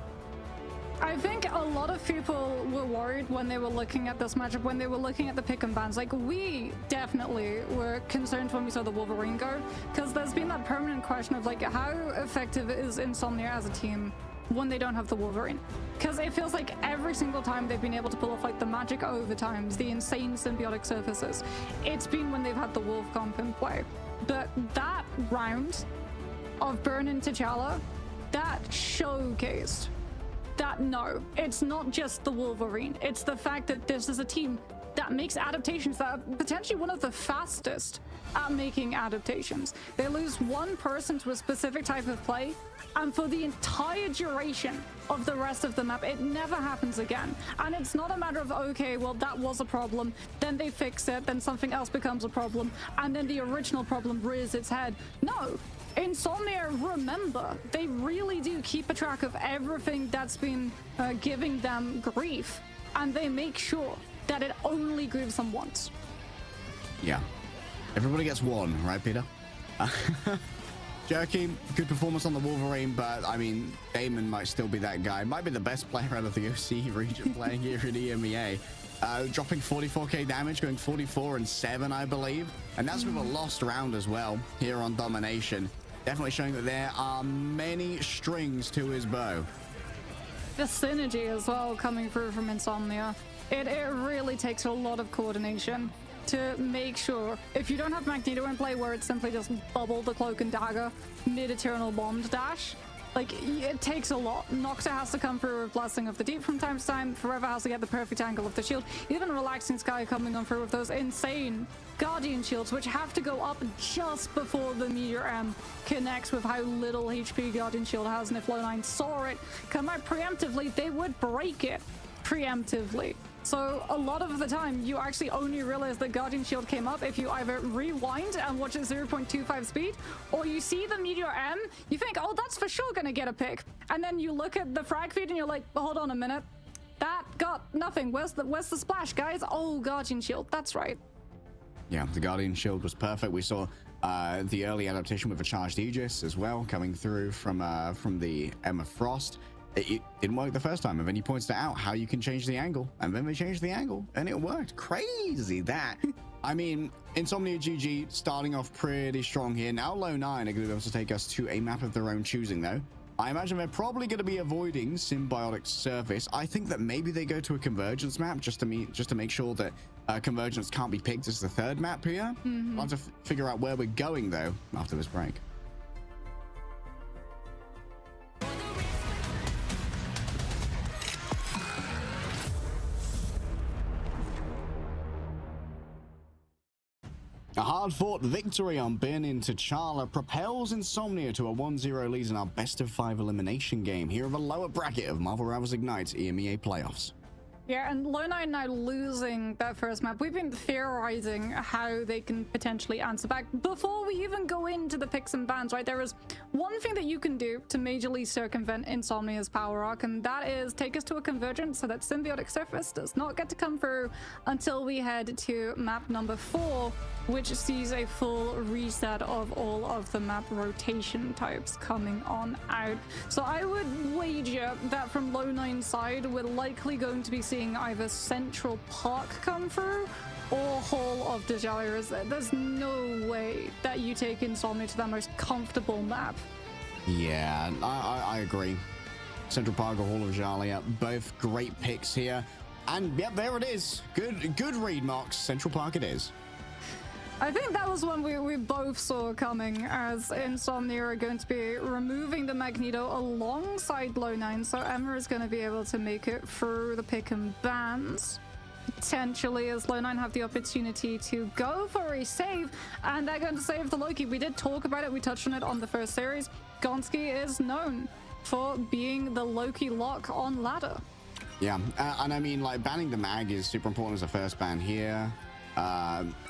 Speaker 1: I think a lot of people were worried when they were looking at this matchup, when they were looking at the pick and bans. Like, we definitely were concerned when we saw the Wolverine go, because there's been that permanent question of, like, how effective is Insomnia as a team when they don't have the Wolverine? Because it feels like every single time they've been able to pull off, like, the magic overtimes, the insane symbiotic surfaces, it's been when they've had the Wolf comp in play. But that round of Burn and T'Challa, that showcased that no, it's not just the Wolverine. It's the fact that this is a team that makes adaptations that are potentially one of the fastest at making adaptations. They lose one person to a specific type of play, and for the entire duration of the rest of the map, it never happens again. And it's not a matter of, okay, well, that was a problem, then they fix it, then something else becomes a problem, and then the original problem rears its head. No. Insomnia, remember, they really do keep a track of everything that's been giving them grief, and they make sure that it only grieves them once.
Speaker 2: Yeah. Everybody gets one, right, Peter? Jerky, good performance on the Wolverine, but I mean, Damon might still be that guy. Might be the best player out of the OC region playing here in EMEA. Dropping 44k damage, going 44-7, I believe. And that's with a lost round as well here on Domination. Definitely showing that there are many strings to his bow.
Speaker 1: The synergy as well coming through from Insomnia. It really takes a lot of coordination to make sure, if you don't have Magneto in play where it's simply just bubble the Cloak and Dagger mid-Eternal Bond dash, like, it takes a lot. Nocta has to come through with Blessing of the Deep from time to time. Forever has to get the perfect angle of the shield. Even Relaxing Sky coming on through with those insane Guardian shields, which have to go up just before the Meteor M connects with how little HP Guardian shield has. And if Lownine saw it come out preemptively, they would break it preemptively. So a lot of the time, you actually only realize that Guardian Shield came up if you either rewind and watch at 0.25 speed, or you see the Meteor M, you think, oh, that's for sure gonna get a pick. And then you look at the frag feed and you're like, hold on a minute. That got nothing. Where's the splash, guys? Oh, Guardian Shield. That's right.
Speaker 2: Yeah, the Guardian Shield was perfect. We saw the early adaptation with a charged Aegis as well coming through from the Emma Frost. It didn't work the first time, and then he points out how you can change the angle, and then they changed the angle, and it worked. Crazy that. I mean, Insomnia GG starting off pretty strong here. Now Lownine are going to be able to take us to a map of their own choosing, though. I imagine they're probably going to be avoiding Symbiotic Surface. I think that maybe they go to a Convergence map just to make sure that Convergence can't be picked as the third map here. I'll have to figure out where we're going, though, after this break. A hard-fought victory on Bin in T'Challa propels Insomnia to a 1-0 lead in our best-of-5 elimination game here of a lower bracket of Marvel Rivals Ignite's EMEA playoffs.
Speaker 1: Yeah, and Lownine now losing that first map. We've been theorizing how they can potentially answer back before we even go into the picks and bans, right? There is one thing that you can do to majorly circumvent Insomnia's power arc, and that is take us to a convergence so that Symbiotic Surface does not get to come through until we head to map number 4, which sees a full reset of all of the map rotation types coming on out. So I would wager that from Lownine's side, we're likely going to be seeing either Central Park come through or Hall of Dahlia. There's no way that you take Insomnia to that most comfortable map.
Speaker 2: Yeah, I agree. Central Park or Hall of Dahlia, both great picks here. And yep, there it is. Good read, Marks. Central Park it is.
Speaker 1: I think that was one we both saw coming, as Insomnia are going to be removing the Magneto alongside Lownine, so Emma is going to be able to make it through the pick and bans. Potentially, as Lownine have the opportunity to go for a save, and they're going to save the Loki. We did talk about it, we touched on it on the first series. Gonski is known for being the Loki lock on ladder.
Speaker 2: Yeah, and I mean, like, banning the Mag is super important as a first ban here.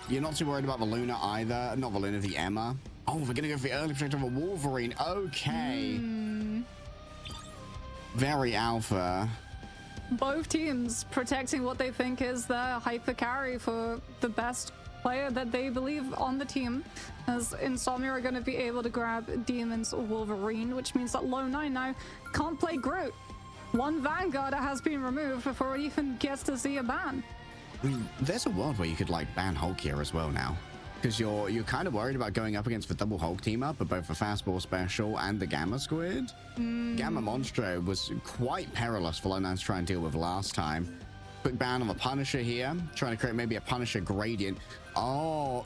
Speaker 2: You're not too worried about the Luna either. Not the Luna, the Emma. Oh, we're gonna go for the early protector of a Wolverine. Okay. Very alpha.
Speaker 1: Both teams protecting what they think is their hyper carry for the best player that they believe on the team, as Insomnia are going to be able to grab Demon's Wolverine, which means that Lownine now can't play Groot. One Vanguard has been removed before he even gets to see a ban.
Speaker 2: There's a world where you could like ban Hulk here as well now, because you're kind of worried about going up against the double Hulk team up of both the Fastball Special and the Gamma Squid. Gamma Monstro was quite perilous for Lownine to try and deal with last time. Quick ban on the Punisher here, trying to create maybe a Punisher gradient. Oh,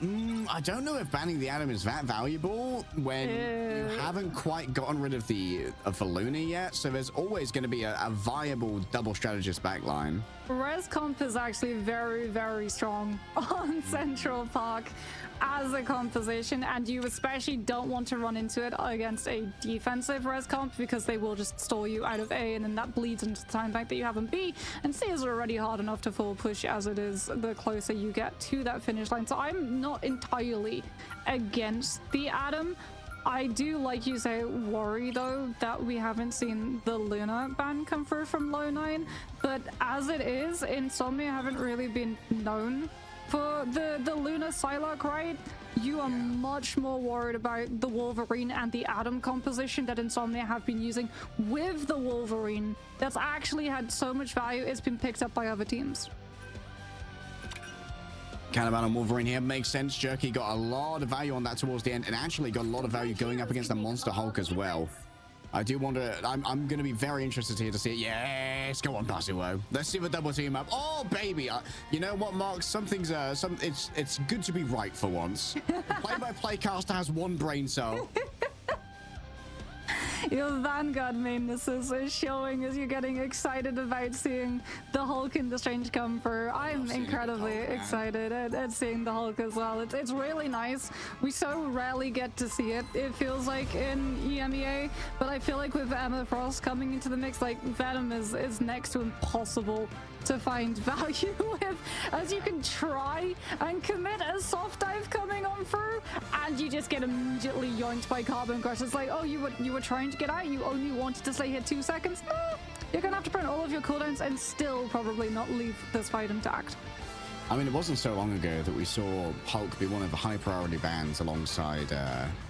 Speaker 2: I don't know if banning the Atom is that valuable when you haven't quite gotten rid of the Luna yet. So there's always going to be a viable double strategist backline.
Speaker 1: Res Comp is actually very, very strong on Central Park as a composition, and you especially don't want to run into it against a defensive Res Comp, because they will just stall you out of A, and then that bleeds into the time bank that you have in B, and C is already hard enough to full push as it is the closer you get to that finish line. So I'm not entirely against the Atom. I do, like you say, worry though that we haven't seen the Luna ban come through from Lownine, but as it is, Insomnia haven't really been known for the Luna Psylocke, right? You are much more worried about the Wolverine and the Atom composition that Insomnia have been using with the Wolverine. That's actually had so much value, it's been picked up by other teams.
Speaker 2: Caliban and Wolverine here makes sense. Jerky got a lot of value on that towards the end, and actually got a lot of value going up against the Monster Hulk as well. I do wonder, I'm going to be very interested here to see it. Yes, go on, Basuo. Let's see the double team up. Oh, baby. You know what, Mark? It's good to be right for once. Play-by-play caster has one brain cell.
Speaker 1: Your Vanguard mainness is showing as you're getting excited about seeing the Hulk in the Strange come through. I'm incredibly excited at seeing the Hulk as well. It's really nice. We so rarely get to see it, it feels like, in EMEA, but I feel like with Emma Frost coming into the mix, like, Venom is next to impossible to find value with, as you can try and commit a soft dive coming on through, and you just get immediately yoinked by Carbon Crush. It's like, oh, you were trying to get out, you only wanted to stay here 2 seconds? No, you're gonna have to burn all of your cooldowns and still probably not leave this fight intact.
Speaker 2: I mean, it wasn't so long ago that we saw Hulk be one of the high priority bans alongside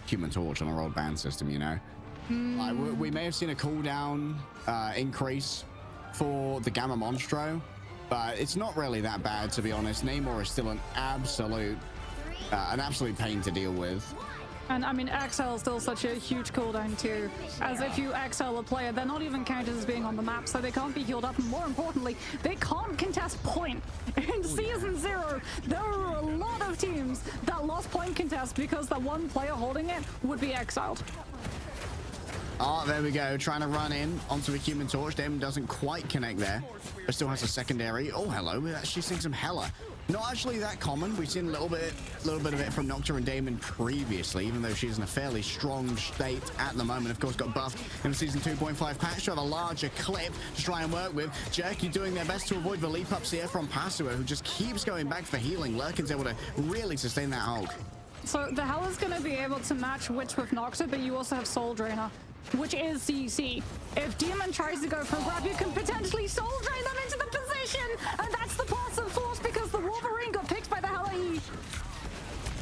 Speaker 2: Human Torch on our old ban system, you know? Like, we may have seen a cooldown increase for the Gamma Monstro, but it's not really that bad, to be honest. Namor is still an absolute pain to deal with.
Speaker 1: And I mean, XL is still such a huge cooldown too, as if you XL a player, they're not even counted as being on the map, so they can't be healed up, and more importantly, they can't contest point. In Season 0, there were a lot of teams that lost point contest because the one player holding it would be exiled.
Speaker 2: Oh, there we go, trying to run in onto a Human Torch. Damon doesn't quite connect there, but still has a secondary. Oh, hello, we're actually seeing some Hella. Not actually that common. We've seen a little bit of it from Nocta and Damon previously, even though she's in a fairly strong state at the moment. Of course, got buffed in the Season 2.5 patch to have a larger clip to try and work with. Jerky doing their best to avoid the leap ups here from Pasua, who just keeps going back for healing. Lurkin's able to really sustain that Hulk.
Speaker 1: So the Hell is going to be able to match Witch with Nocta, but you also have Soul Drainer, which is CC. If Demon tries to go for a grab, you can potentially Soul Drain them into the position, and that's the passive force because the Wolverine got picked by the Hella E.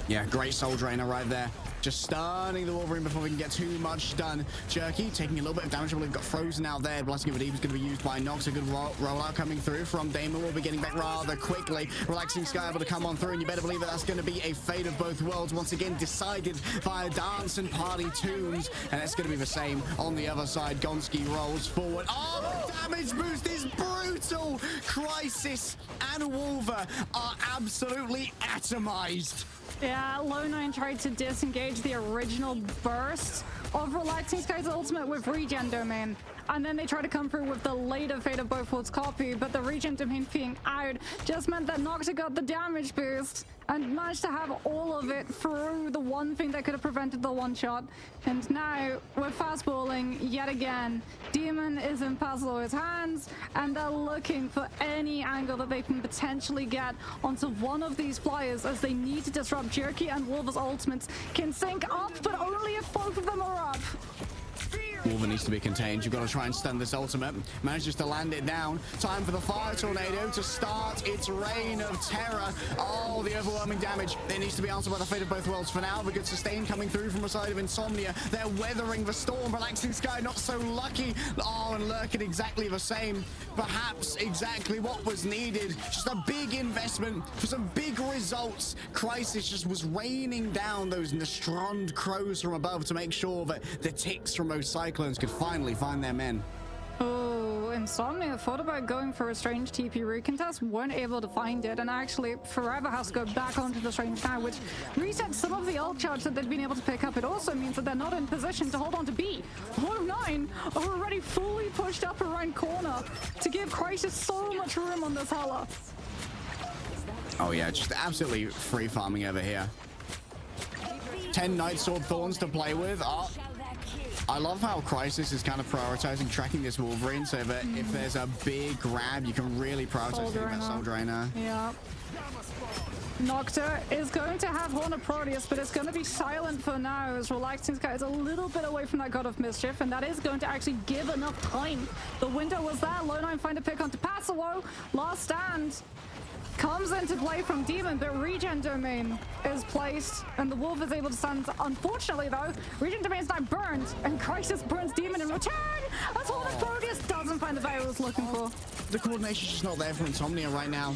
Speaker 2: Yeah, great Soul Drainer right there. Just stunning the Wolverine before we can get too much done. Jerky taking a little bit of damage. We've got frozen out there. Blessing of a Deep is going to be used by Nox. A good rollout coming through from Damon. We'll be getting back rather quickly. Relaxing Sky able to come on through, and you better believe that that's going to be a fate of both worlds once again decided via dance and party tunes. And it's going to be the same on the other side. Gonski rolls forward. Oh, the damage boost is brutal. Crisis and Wolver are absolutely atomized.
Speaker 1: Yeah, Lownine tried to disengage the original burst of Relaxing Sky's ultimate with Regen Domain, and then they tried to come through with the later Fate of Both Worlds copy, but the Regen Domain being out just meant that Nocta got the damage boost and managed to have all of it through the one thing that could have prevented the one shot. And now we're fastballing yet again. Demon is in Pazulo's hands, and they're looking for any angle that they can potentially get onto one of these flyers, as they need to disrupt Jerky, and Wolver's ultimates can sync up, but only if both of them are up.
Speaker 2: Wolver needs to be contained. You've got to try and stun this ultimate. Manages to land it down. Time for the Fire Tornado to start its reign of terror. Oh, the overwhelming damage. It needs to be answered by the Fate of Both Worlds for now. The good sustain coming through from the side of Insomnia. They're weathering the storm. Relaxing Sky not so lucky. Oh, and Lurkin exactly the same. Perhaps exactly what was needed. Just a big investment for some big results. Crisis just was raining down those Nestrond crows from above to make sure that the ticks from those cyclones could finally find their men.
Speaker 1: Oh, Insomnia thought about going for a strange TP root contest, weren't able to find it, and actually Forever has to go back onto the strange now, which resets some of the ult charge that they've been able to pick up. It also means that they're not in position to hold on to B. Lownine are already fully pushed up around corner to give Crisis so much room on this Hela.
Speaker 2: Oh yeah, just absolutely free farming over here. 10 Night Sword Thorns to play with. Oh, I love how Crisis is kind of prioritizing tracking this Wolverine, so that if there's a big grab, you can really prioritize that Soul Drainer.
Speaker 1: Yeah. Nocta is going to have Horn of Proteus, but it's going to be silent for now, as Relaxing Sky is a little bit away from that God of Mischief, and that is going to actually give enough time. The window was there. Lownine find a pick onto Passawo. Last stand comes into play from Demon, but Regen Domain is placed, and the Wolf is able to stand. Unfortunately, though, Regen Domain is now burned, and Crisis burns Demon in return, as Horn of Proteus doesn't find the value it was looking for.
Speaker 2: The coordination's just not there for Insomnia right now.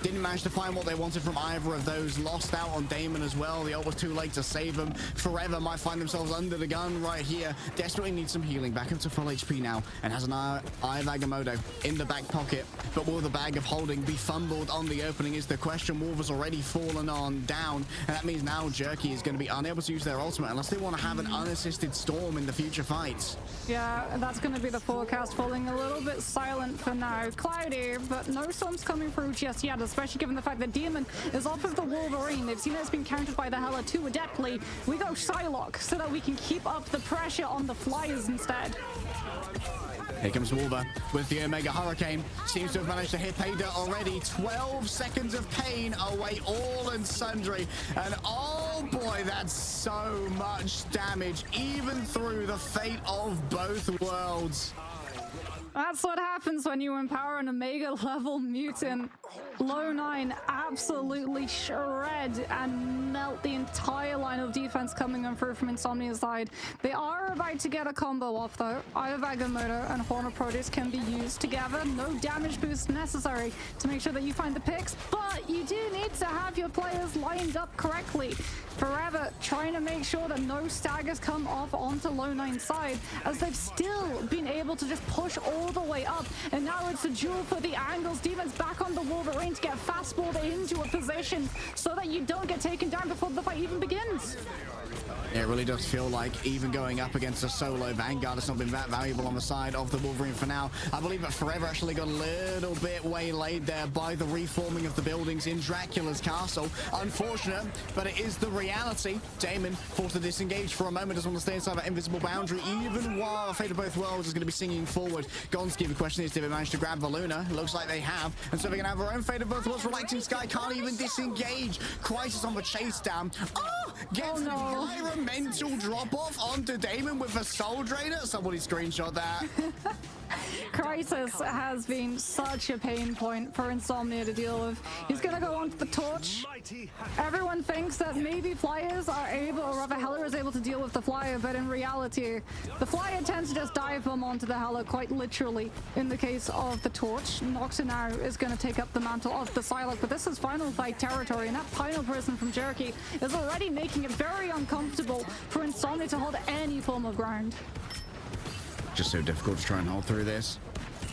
Speaker 2: Didn't manage to find what they wanted from either of those. Lost out on Damon as well. The ult was too late to save them. Forever might find themselves under the gun right here. Desperately needs some healing. Back up to full HP now. And has an Eye of Agamotto in the back pocket. But will the bag of holding be fumbled on the opening is the question. Wolver's already fallen on down. And that means now Jerky is going to be unable to use their ultimate unless they want to have an unassisted Storm in the future fights.
Speaker 1: Yeah, that's going to be the forecast. Falling a little bit silent for now. Cloudy, but no storms coming through just yet, as especially given the fact that Demon is off of the Wolverine. They've seen it's been countered by the Hela too adeptly. We go Psylocke so that we can keep up the pressure on the Flyers instead.
Speaker 2: Here comes Wolver with the Omega Hurricane. Seems to have managed to hit paydirt already. 12 seconds of pain away all and sundry. And oh boy, that's so much damage, even through the fate of both worlds.
Speaker 1: That's what happens when you empower an Omega level mutant. Lownine absolutely shred and melt the entire line of defense coming on through from Insomnia's side. They are about to get a combo off though. Either Agamotto and Horner Proteus can be used together. No damage boost necessary to make sure that you find the picks, but you do need to have your players lined up correctly. Forever trying to make sure that no staggers come off onto Lownine's side, as they've still been able to just push all the way up. And now it's a duel for the angles. Demon's back on the Wolverine to get fastballed into a position so that you don't get taken down before the fight even begins.
Speaker 2: It really does feel like even going up against a solo Vanguard has not been that valuable on the side of the Wolverine for now. I believe that Forever actually got a little bit waylaid there by the reforming of the buildings in Dracula's castle. Unfortunate, but it is the reality. Damon forced to disengage for a moment, doesn't want to stay inside that invisible boundary, even while Fate of Both Worlds is going to be singing forward. Gonski, the question is, did they manage to grab the Luna? Looks like they have, and so they're going to have their own Fate of Both Worlds. Relaxing Sky can't even disengage. Crisis on the chase down. Oh, gets an environmental drop off onto Damon with a Soul Drainer. Somebody screenshot that.
Speaker 1: Crisis has been such a pain point for Insomnia to deal with. He's gonna go onto the torch. Everyone thinks that maybe Flyers are able, or rather Hela is able to deal with the Flyer, but in reality, the Flyer tends to just dive bomb onto the Hela, quite literally. In the case of the torch, Noxa now is gonna take up the mantle of the Psylocke, but this is final fight territory, and that final prison from Jerky is already making it very uncomfortable for Insomnia to hold any form of ground.
Speaker 2: Just so difficult to try and hold through this.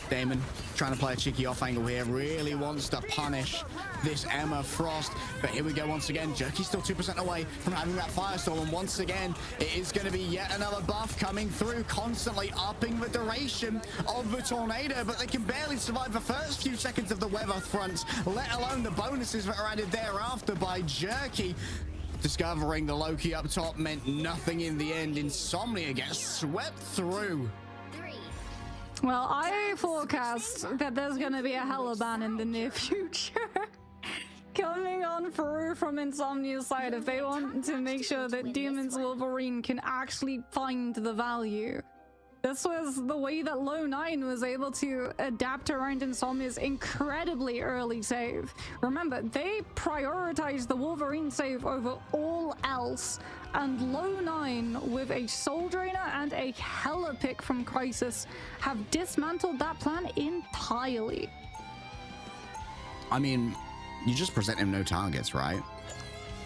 Speaker 2: Damon trying to play a cheeky off angle here, really wants to punish this Emma Frost, but here we go once again. Jerky's still 2% away from having that Firestorm, and once again it is going to be yet another buff coming through, constantly upping the duration of the tornado, but they can barely survive the first few seconds of the weather front, let alone the bonuses that are added thereafter by Jerky. Discovering the Loki up top meant nothing in the end. Insomnia gets swept through.
Speaker 1: Well, I forecast that there's gonna be a Hela ban in the near future coming on through from Insomnia's side if they want to make sure that Demon's Wolverine can actually find the value. This was the way that Lownine was able to adapt around Insomnia's incredibly early save. Remember, they prioritized the Wolverine save over all else, and Lownine, with a Soul Drainer and a Hela pick from Crisis, have dismantled that plan entirely.
Speaker 2: I mean, you just present him no targets, right?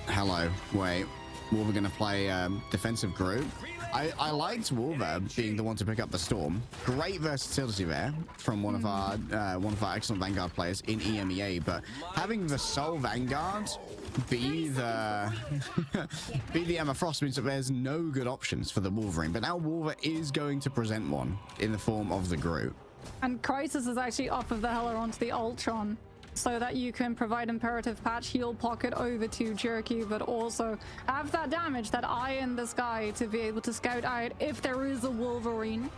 Speaker 2: Hello, wait. Wolver gonna play defensive group. I liked Wolver being the one to pick up the Storm. Great versatility there from one of our excellent Vanguard players in EMEA, but having the Soul Vanguard be the be the Emma Frost means that there's no good options for the Wolverine, but now Wolver is going to present one in the form of the group.
Speaker 1: And Crisis is actually off of the Hela onto the Ultron, so that you can provide Imperative Patch, heal pocket over to Jerky, but also have that damage, that eye in the sky to be able to scout out if there is a Wolverine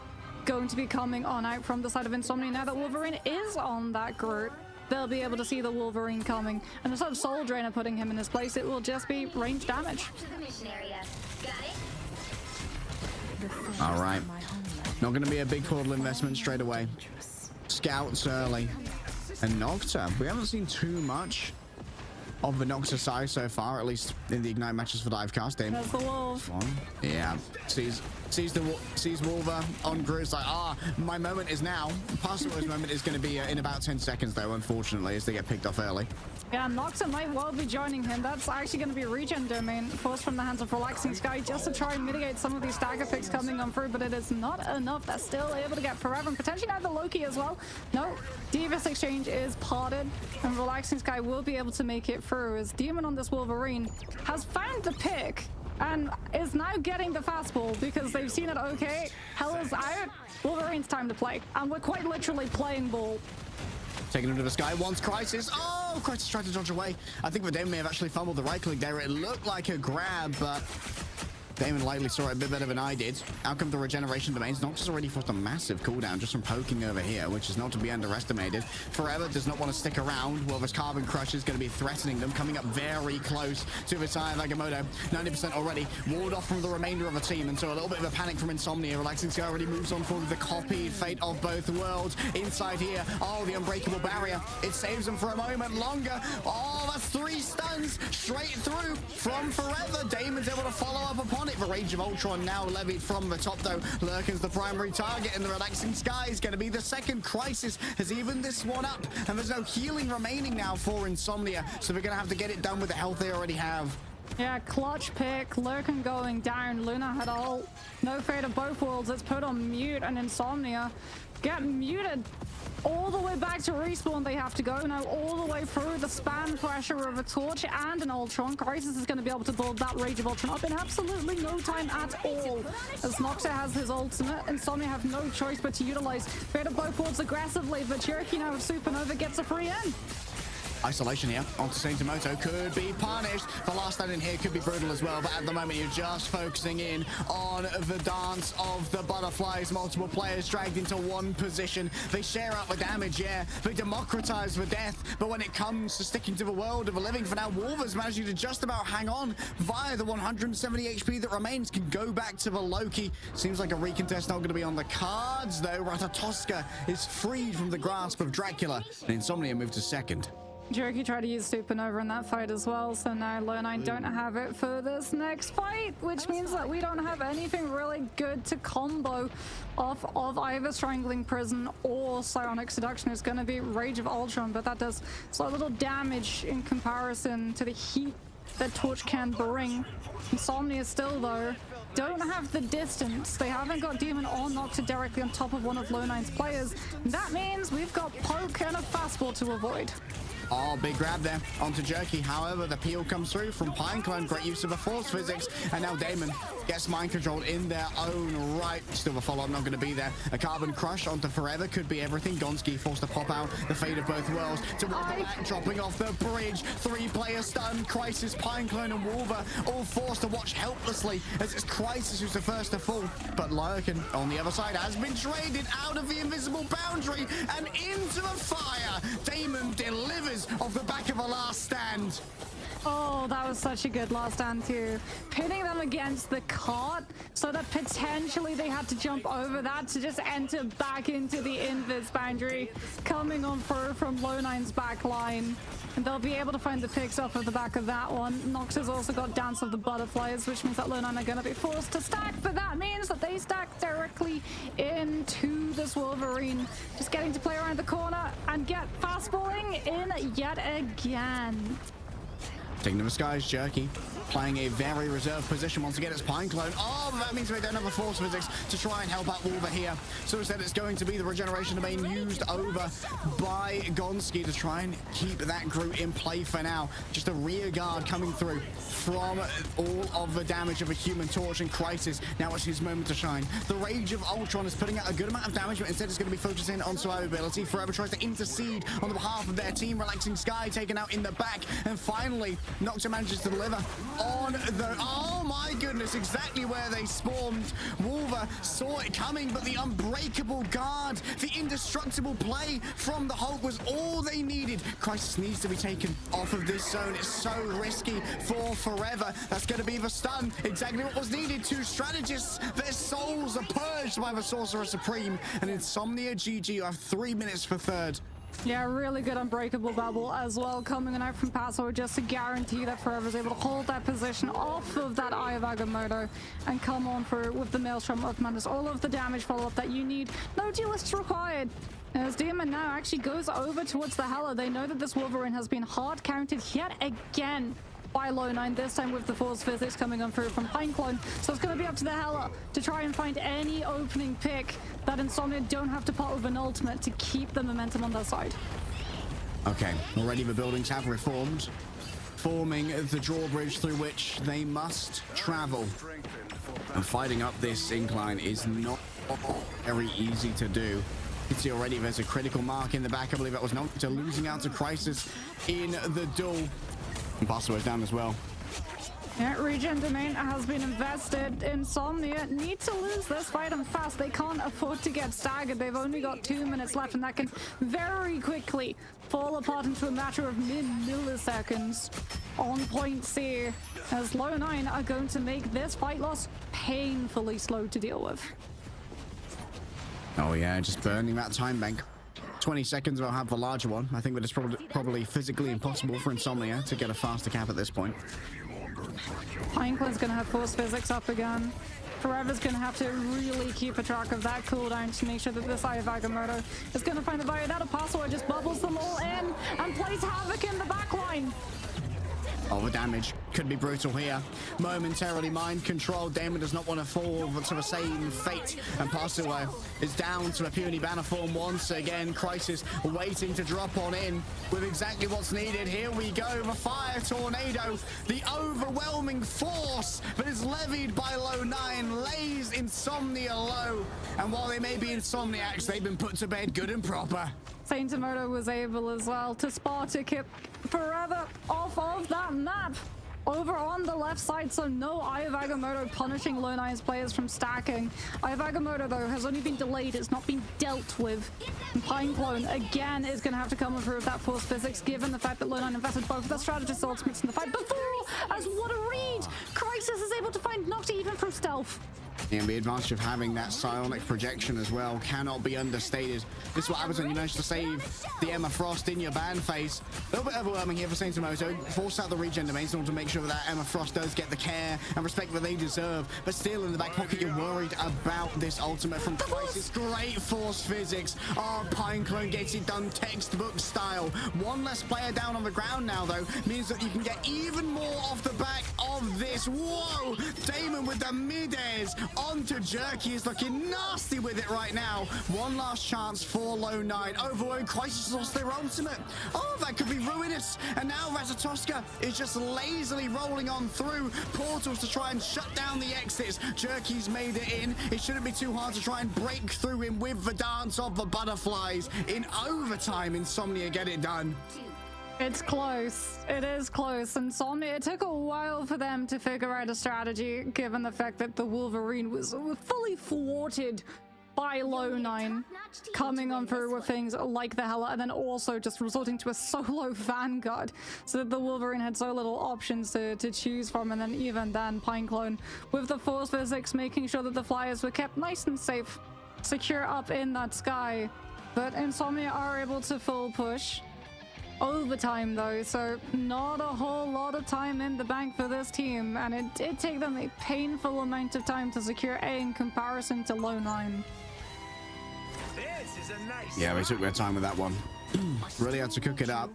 Speaker 1: going to be coming on out from the side of Insomnia. Now that Wolverine is on that group, they'll be able to see the Wolverine coming, and instead of Soul Drainer putting him in his place, it will just be range damage.
Speaker 2: All right, not going to be a big portal investment straight away. Scouts early. And Nocta, we haven't seen too much of the Nocta side so far, at least in the Ignite matches for Divecast.
Speaker 1: There's the Wolf.
Speaker 2: Yeah, sees Wolver on group. It's like, my moment is now. Pastor's moment is going to be in about 10 seconds, though, unfortunately, as they get picked off early.
Speaker 1: Yeah, Noxa might well be joining him. That's actually going to be a regen domain forced from the hands of Relaxing Sky just to try and mitigate some of these stagger picks coming on through, but it is not enough. They're still able to get Forever and potentially now the Loki as well. No, Divas Exchange is parted, and Relaxing Sky will be able to make it through as Demon on this Wolverine has found the pick and is now getting the fastball because they've seen it. Okay, Hela's out, Wolverine's time to play, and we're quite literally playing ball.
Speaker 2: Taking him to the sky once Crisis. Oh! Oh, Crisis tried to dodge away. I think the Damon may have actually fumbled the right click there. It looked like a grab, but Damon likely saw it a bit better than I did. Out come the regeneration domains. Nox has already forced a massive cooldown just from poking over here, which is not to be underestimated. Forever does not want to stick around while this Carbon Crush is going to be threatening them, coming up very close to the side of Agamotto. 90% already walled off from the remainder of the team, and so a little bit of a panic from Insomnia. Relaxing Sky already moves on forward with the copied fate of both worlds. Inside here, oh, the unbreakable barrier. It saves them for a moment longer. Oh, that's 3 stuns straight through from Forever. Damon's able to follow up upon it. The Rage of Ultron now levied from the top, though. Lurkin's the primary target, and the Relaxing Sky is going to be the second. Crisis has evened this one up, and there's no healing remaining now for Insomnia, so they're going to have to get it done with the health they already have.
Speaker 1: Yeah, clutch pick. Lurkin going down. Luna had ult. No fate of both worlds. It's put on mute, and Insomnia get muted. All the way back to respawn they have to go now, all the way through the spam pressure of a Torch and an Ultron. Crisis is going to be able to build that Rage of Ultron up in absolutely no time at all. As Noxa has his ultimate, Insomnia have no choice but to utilize Fate of both worlds aggressively, but Cherokee now with Supernova gets a free in.
Speaker 2: Isolation here onto Saint-Amoto could be punished. The last stand in here could be brutal as well, but at the moment you're just focusing in on the dance of the butterflies. Multiple players dragged into one position. They share out the damage, yeah. They democratize the death, but when it comes to sticking to the world of the living, for now, Wolver's managing to just about hang on via the 170 HP that remains. Can go back to the Loki. Seems like a recontest not going to be on the cards, though. Ratatoska is freed from the grasp of Dracula, and Insomnia moved to second.
Speaker 1: Cherokee tried to use Supernova in that fight as well, so now Lownine don't have it for this next fight, which means that we don't have anything really good to combo off of either Strangling Prison or Psionic Seduction. It's going to be Rage of Ultron, but that does so little damage in comparison to the heat that Torch can bring. Insomnia still, though, don't have the distance. They haven't got Demon or Nocta directly on top of one of Lownine's players. That means we've got Poke and a fastball to avoid.
Speaker 2: Oh, big grab there onto Jerky. However, the peel comes through from Pineclone. Great use of the force physics. And now Damon gets mind controlled in their own right. Still the follow-up not going to be there. A Carbon Crush onto Forever could be everything. Gonski forced to pop out. The fate of both worlds towards the back, dropping off the bridge. 3-player stun. Crisis, Pineclone, and Wolver all forced to watch helplessly as it's Crisis who's the first to fall. But Lurkin on the other side has been traded out of the invisible boundary and into the fire. Damon delivers off the back of a last stand.
Speaker 1: Oh, that was such a good last stand too. Pinning them against the cart so that potentially they had to jump over that to just enter back into the invis boundary, coming on through from Lownine's back line. And they'll be able to find the picks off of the back of that one. Nox has also got Dance of the Butterflies, which means that Lownine are going to be forced to stack, but that means that they stack directly into this Wolverine. Just getting to play around the corner and get fastballing in yet again.
Speaker 2: Taking to the skies, Jerky playing a very reserved position once again. It's Pineclone. Oh, but that means they don't have a force physics to try and help out Wolver here. So instead it's going to be the regeneration domain used over by Gonski to try and keep that group in play for now. Just a rear guard coming through from all of the damage of a Human Torch and Crisis. Now it's his moment to shine. The Rage of Ultron is putting out a good amount of damage, but instead it's going to be focusing on survivability. Forever tries to intercede on the behalf of their team. Relaxing Sky taken out in the back, and finally Nocta manages to deliver on the... Oh my goodness, exactly where they spawned. Wolver saw it coming, but the unbreakable guard, the indestructible play from the Hulk was all they needed. Crisis needs to be taken off of this zone. It's so risky for Forever. That's going to be the stun. Exactly what was needed. Two strategists. Their souls are purged by the Sorcerer Supreme. And Insomnia GG have 3 minutes for third.
Speaker 1: Yeah, really good Unbreakable Bubble as well, coming out from Paso just to guarantee that Forever's able to hold that position off of that Eye of Agamotto and come on for with the Maelstrom of Madness. All of the damage follow-up that you need. No duelists required. As Demon now actually goes over towards the Hela, they know that this Wolverine has been hard counted yet again by Lownine, this time with the force physics coming on through from Pineclone. So it's going to be up to the Hela to try and find any opening pick that Insomnia don't have to pot with an ultimate to keep the momentum on their side.
Speaker 2: Okay, already the buildings have reformed, forming the drawbridge through which they must travel. And fighting up this incline is not very easy to do. You can see already there's a critical mark in the back. I believe that was Nocta losing out to Crisis in the duel. And Password's down as well.
Speaker 1: Yeah, regen domain has been invested. Insomnia need to lose this fight and fast. They can't afford to get staggered. They've only got 2 minutes left, and that can very quickly fall apart into a matter of milliseconds. On point C, as Lownine are going to make this fight loss painfully slow to deal with.
Speaker 2: Oh yeah, just burning that time bank. 20 seconds will have the larger one. I think that it's probably physically impossible for Insomnia to get a faster cap at this point.
Speaker 1: Pinecla's gonna have force physics up again. Forever's gonna have to really keep a track of that cooldown to make sure that this Eye of Agamotto is gonna find a value. That Apostle just bubbles them all in and plays havoc in the backline.
Speaker 2: Oh, the damage could be brutal here. Momentarily mind control. Damon does not want to fall to the same fate. And Passaway is down to a puny banner form once again. Crisis waiting to drop on in with exactly what's needed. Here we go. The fire tornado. The overwhelming force that is levied by Lownine lays Insomnia low. And while they may be Insomniacs, they've been put to bed good and proper.
Speaker 1: Saintimoto was able as well to Spartak it Forever off of that map over on the left side, so no Eye of Agamotto punishing Lownine's players from stacking. Eye of Agamotto though has only been delayed, it's not been dealt with. And Pineclone again is going to have to come through with that force physics, given the fact that Lownine invested both of their strategist ultimates in the fight before. As what a read! Crisis is able to find Nocta even through stealth.
Speaker 2: And the advantage of having that psionic projection as well cannot be understated. This is what happens when you manage to save the Emma Frost in your ban phase. A little bit overwhelming here for Saintimoto. Force out the regen domain in order to make sure that Emma Frost does get the care and respect that they deserve. But still in the back pocket, you're worried about this ultimate from Crisis. Great force physics. Oh, Pineclone gets it done textbook style. One less player down on the ground now, though, means that you can get even more off the back of this. Whoa! Damon with the mid-airs onto Jerky is looking nasty with it right now. One last chance for Lownine. Overwhelming Crisis lost their ultimate. Oh, that could be ruinous. And now Ratatoska is just lazily rolling on through portals to try and shut down the exits. Jerky's made it in. It shouldn't be too hard to try and break through him with the dance of the butterflies. In overtime, Insomnia get it done.
Speaker 1: It's close. It is close. Insomnia, it took a while for them to figure out a strategy, given the fact that the Wolverine was fully thwarted by Lownine coming on through with things like the Hela, and then also just resorting to a solo Vanguard, so that the Wolverine had so little options to choose from. And then even then, Pineclone with the force physics making sure that the flyers were kept nice and safe, secure up in that sky. But Insomnia are able to full push. Overtime though, so not a whole lot of time in the bank for this team, and it did take them a painful amount of time to secure A in comparison to Lownine.
Speaker 2: Yeah, they took their time with that one. Really had to cook it up.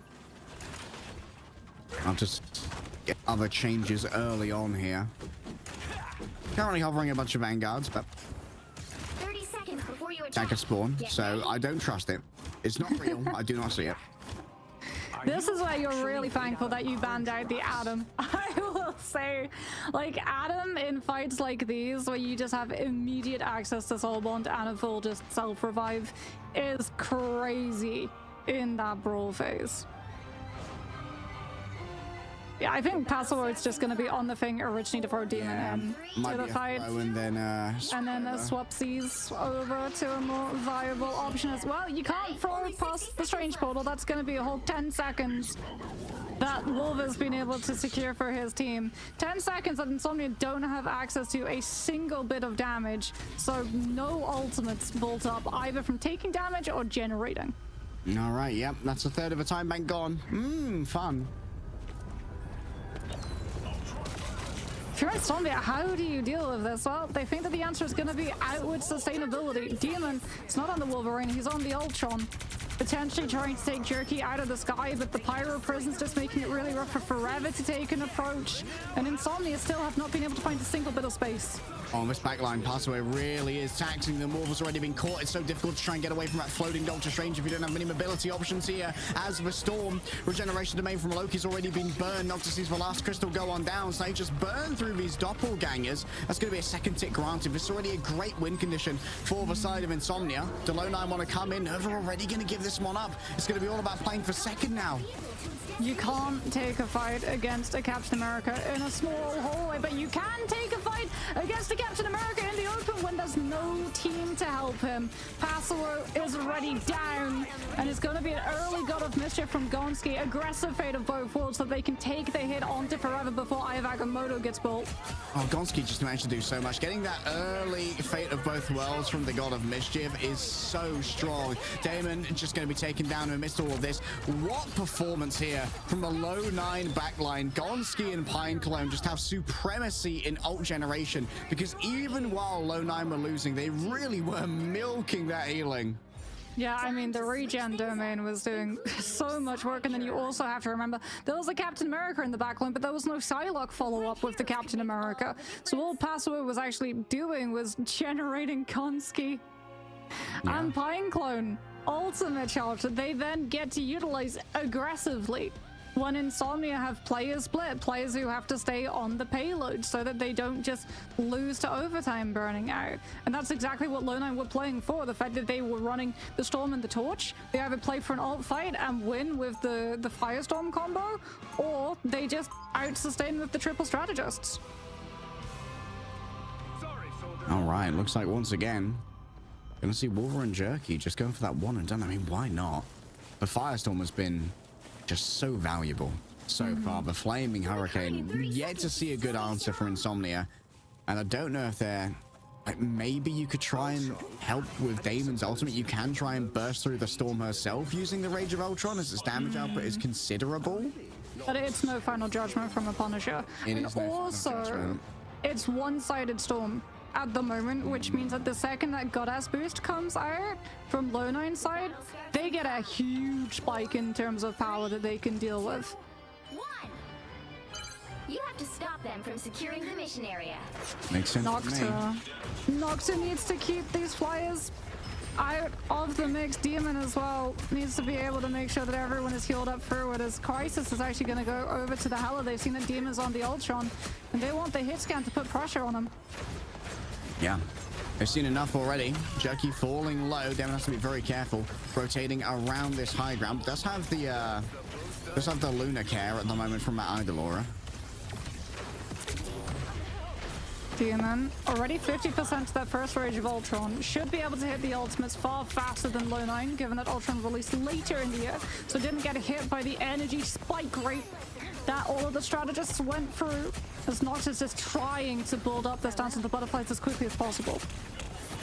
Speaker 2: I'll just get other changes early on here. Currently hovering a bunch of Vanguards, but
Speaker 3: 30 seconds before you
Speaker 2: attack spawn, so I don't trust it. It's not real. I do not see it.
Speaker 1: This is where you're really thankful that you banned out the Adam. I will say, like, Adam in fights like these, where you just have immediate access to Soulbond and a full just self-revive, is crazy in that brawl phase. Yeah, I think Password's just going to be on the thing originally to throw Demon in to the fight.
Speaker 2: And then
Speaker 1: swapsies over to a more viable option as well. You can't throw past the Strange Portal. That's going to be a whole 10 seconds that Wolf has been able to secure for his team. 10 seconds that Insomnia don't have access to a single bit of damage. So no ultimates built up either from taking damage or generating.
Speaker 2: All right, yep, that's a third of a time bank gone. Fun.
Speaker 1: If you're Insomnia, how do you deal with this? Well, they think that the answer is going to be outward sustainability. Demon, it's not on the Wolverine, he's on the Ultron. Potentially trying to take Jerky out of the sky, but the Pyro Prison's just making it really rough for Forever to take an approach. And Insomnia still have not been able to find a single bit of space.
Speaker 2: Oh, this backline Passaway really is taxing them. Wolf has already been caught. It's so difficult to try and get away from that floating Doctor Strange if you don't have many mobility options here. As the Storm, regeneration domain from Loki's already been burned. Noctis sees the last crystal go on down, so they just burn through through these doppelgangers. That's going to be a second tick granted. This is already a great win condition for the side of Insomnia. Do Lownine want to come in? No, they're already going to give this one up. It's going to be all about playing for second now.
Speaker 1: You can't take a fight against a Captain America in a small hallway, but you can take a fight against a Captain America in the open when there's no team to help him. Passero is already down, and it's going to be an early God of Mischief from Gonski. Aggressive fate of both worlds so they can take the hit onto Forever before Agamotto gets built.
Speaker 2: Oh, Gonski just managed to do so much. Getting that early fate of both worlds from the God of Mischief is so strong. Damon just going to be taken down amidst all of this. What performance here from the Lownine backline. Gonski and Pineclone just have supremacy in ult generation, because even while Lownine were losing, they really were milking that healing.
Speaker 1: Yeah, I mean, the regen domain was doing so much work, and then you also have to remember there was a Captain America in the backline, but there was no Psylocke follow-up with the Captain America. So all Passero was actually doing was generating Gonski and Pineclone ultimate charge that they then get to utilize aggressively when Insomnia have players split, players who have to stay on the payload so that they don't just lose to overtime burning out. And that's exactly what Lownine were playing for, the fact that they were running the Storm and the Torch. They either play for an ult fight and win with the Firestorm combo, or they just out-sustain with the triple strategists.
Speaker 2: All right, looks like once again, gonna see Wolver and Jerky just going for that one and done. I mean, why not? The Firestorm has been just so valuable so far. The Flaming Hurricane, yet to see a good answer for Insomnia. And I don't know if they're... like, maybe you could try and help with Damon's ultimate. You can try and burst through the Storm herself using the Rage of Ultron, as its damage output is considerable.
Speaker 1: But it's no final judgment from a Punisher. And also, it's one-sided Storm at the moment, which means that the second that Goddess boost comes out from Lownine's side, they get a huge spike in terms of power that they can deal with.
Speaker 3: You have to stop them from securing the mission area.
Speaker 2: Makes sense to me.
Speaker 1: Nocta needs to keep these flyers out of the mix. Demon as well needs to be able to make sure that everyone is healed up forward, as Crisis is actually going to go over to the Hela. They've seen the Demon's on the Ultron, and they want the hit scan to put pressure on him.
Speaker 2: Yeah, they've seen enough already. Jerky falling low. Demon has to be very careful rotating around this high ground. Does have the Luna care at the moment from that Idolora.
Speaker 1: Demon already 50% to that first Rage of Ultron. Should be able to hit the ultimates far faster than Lownine, given that Ultron released later in the year, so didn't get hit by the energy spike rate that all of the strategists went through, as Noctis is trying to build up this Dance of the Butterflies as quickly as possible.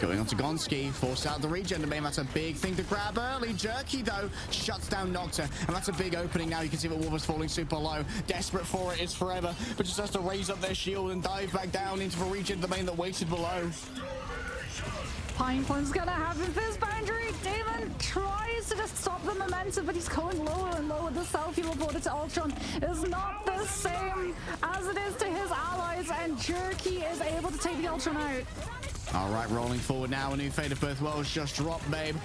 Speaker 2: Going on to Gonski, force out the regen domain. That's a big thing to grab early. Jerky, though, shuts down Nocta, and that's a big opening now. You can see that Wolver's falling super low. Desperate for it is Forever, but just has to raise up their shield and dive back down into the regen domain that waited below.
Speaker 1: Pineclone's gonna have him fist boundary. Damon tries to just stop the momentum, but he's going lower and lower. The selfie reported to Ultron is not the same as it is to his allies, and Jerky is able to take the Ultron out.
Speaker 2: All right, rolling forward now. A new Fate of Both Worlds just dropped, babe.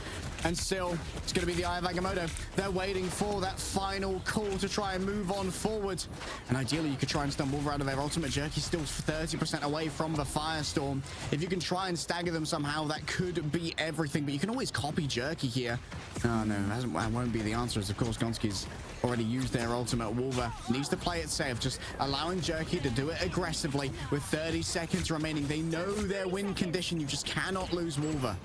Speaker 2: And still, it's going to be the Eye of Agamotto. They're waiting for that final call to try and move on forward. And ideally, you could try and stun Wolver out of their ultimate. Jerky's still 30% away from the Firestorm. If you can try and stagger them somehow, that could be everything. But you can always copy Jerky here. Oh, no, that won't be the answer, as of course, Gonski's already used their ultimate. Wolver needs to play it safe, just allowing Jerky to do it aggressively with 30 seconds remaining. They know their win condition. You just cannot lose Wolver.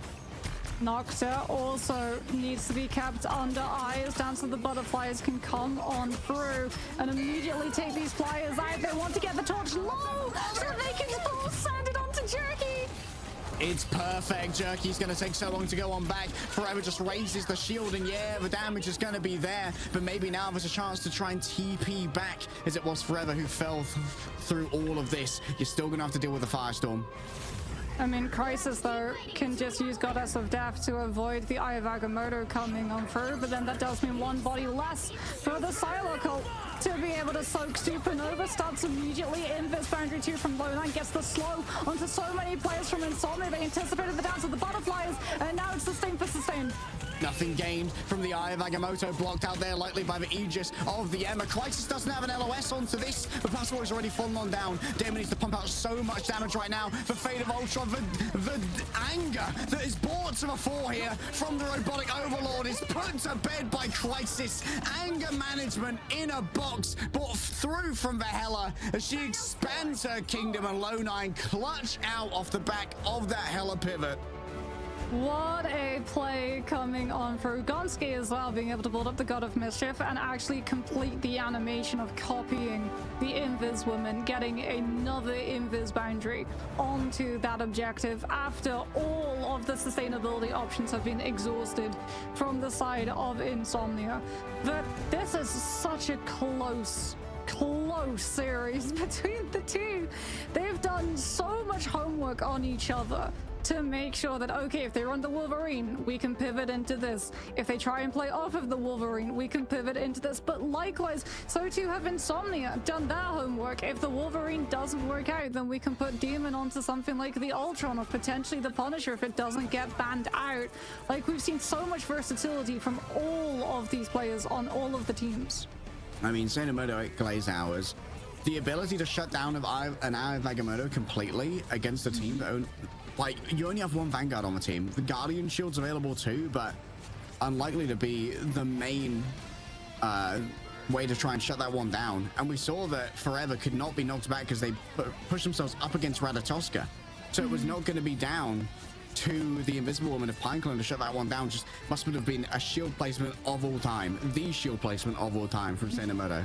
Speaker 1: Nocta also needs to be kept under eye, as Dance of the Butterflies can come on through and immediately take these flyers out. They want to get the torch low so they can full send it onto Jerky.
Speaker 2: It's perfect. Jerky's going to take so long to go on back. Forever just raises the shield, and yeah, the damage is going to be there. But maybe now there's a chance to try and TP back, as it was Forever who fell through all of this. You're still going to have to deal with the Firestorm.
Speaker 1: I mean, Crisis, though, can just use Goddess of Death to avoid the Eye of Agamotto coming on through, but then that does mean one body less for the Psylocke ult to be able to soak Supernova. Starts immediately in this boundary 2 from Lownine, gets the slow onto so many players from Insomnia. They anticipated the Dance of the Butterflies, and now it's sustain for sustain.
Speaker 2: Nothing gained from the Eye of Agamotto, blocked out there likely by the Aegis of the EMEA. Crisis doesn't have an LOS onto this. The Passport is already fallen on down. Damon needs to pump out so much damage right now. The Fate of Ultron, the anger that is brought to the fore here from the Robotic Overlord is put to bed by Crisis. Anger management in a box brought through from the Hela as she expands her kingdom, and Lownine clutch out off the back of that Hela pivot.
Speaker 1: What a play coming on through Gonski as well, being able to build up the God of Mischief and actually complete the animation of copying the Invis Woman, getting another Invis boundary onto that objective after all of the sustainability options have been exhausted from the side of Insomnia. But this is such a close series between the two. They've done so much homework on each other to make sure that, okay, if they run the Wolverine, we can pivot into this. If they try and play off of the Wolverine, we can pivot into this. But likewise, so too have Insomnia done their homework. If the Wolverine doesn't work out, then we can put Demon onto something like the Ultron or potentially the Punisher if it doesn't get banned out. Like, we've seen so much versatility from all of these players on all of the teams.
Speaker 2: I mean, Sainamoto Glaze Hours, the ability to shut down an Eye of Agamotto completely against a team that like, you only have one Vanguard on the team. The Guardian Shield's available too, but unlikely to be the main way to try and shut that one down. And we saw that Forever could not be knocked back because they pushed themselves up against Ratatoska. So it was not going to be down to the Invisible Woman of Pinecone to shut that one down. Just must have been a shield placement of all time. The shield placement of all time from Sainamoto.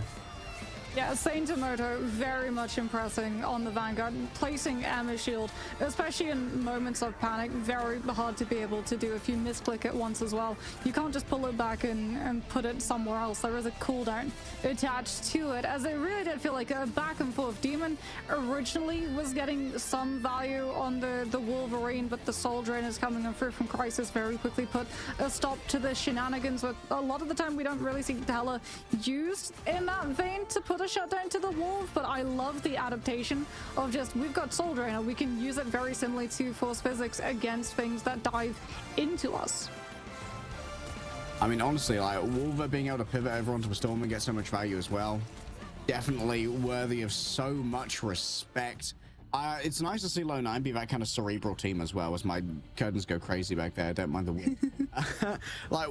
Speaker 1: Yeah, Sainamoto very much impressing on the Vanguard, placing Emma's shield, especially in moments of panic, very hard to be able to do if you misclick it once as well. You can't just pull it back and put it somewhere else. There is a cooldown attached to it, as it really did feel like a back and forth. Demon originally was getting some value on the Wolverine, but the Soul Drain is coming in through from Crisis very quickly put a stop to the shenanigans. But a lot of the time we don't really see Hela used in that vein to put a shutdown to the wolf, but I love the adaptation of just, we've got Soul Drainer, we can use it very similarly to Force Physics against things that dive into us.
Speaker 2: I mean, honestly, like, Wolver being able to pivot over onto a Storm and get so much value as well, definitely worthy of so much respect. It's nice to see Lownine be that kind of cerebral team as well, as my curtains go crazy back there. Don't mind the wind. Like,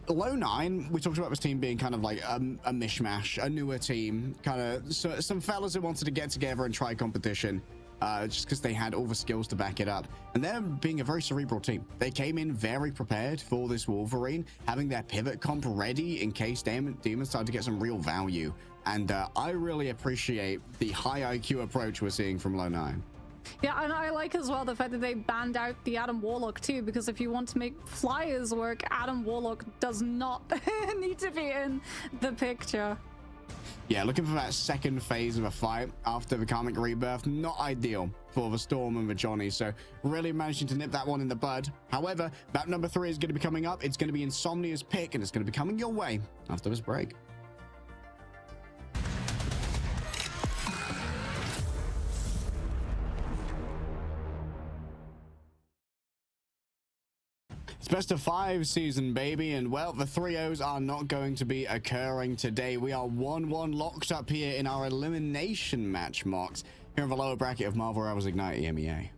Speaker 2: Lownine, we talked about this team being kind of like a mishmash, a newer team, kind of some fellas who wanted to get together and try competition just because they had all the skills to back it up. And them being a very cerebral team. They came in very prepared for this Wolverine, having their pivot comp ready in case Demons started to get some real value. And I really appreciate the high IQ approach we're seeing from Lownine.
Speaker 1: Yeah, and I like as well the fact that they banned out the Adam Warlock too, because if you want to make flyers work, Adam Warlock does not need to be in the picture.
Speaker 2: Yeah, looking for that second phase of a fight after the Karmic Rebirth, not ideal for the Storm and the Johnny, so really managing to nip that one in the bud. However, map number 3 is going to be coming up. It's going to be Insomnia's pick, and it's going to be coming your way after this break. It's best of 5 season, baby, and well, the 3-0s are not going to be occurring today. We are 1-1 locked up here in our elimination match mocks here in the lower bracket of Marvel Rivals Ignite EMEA.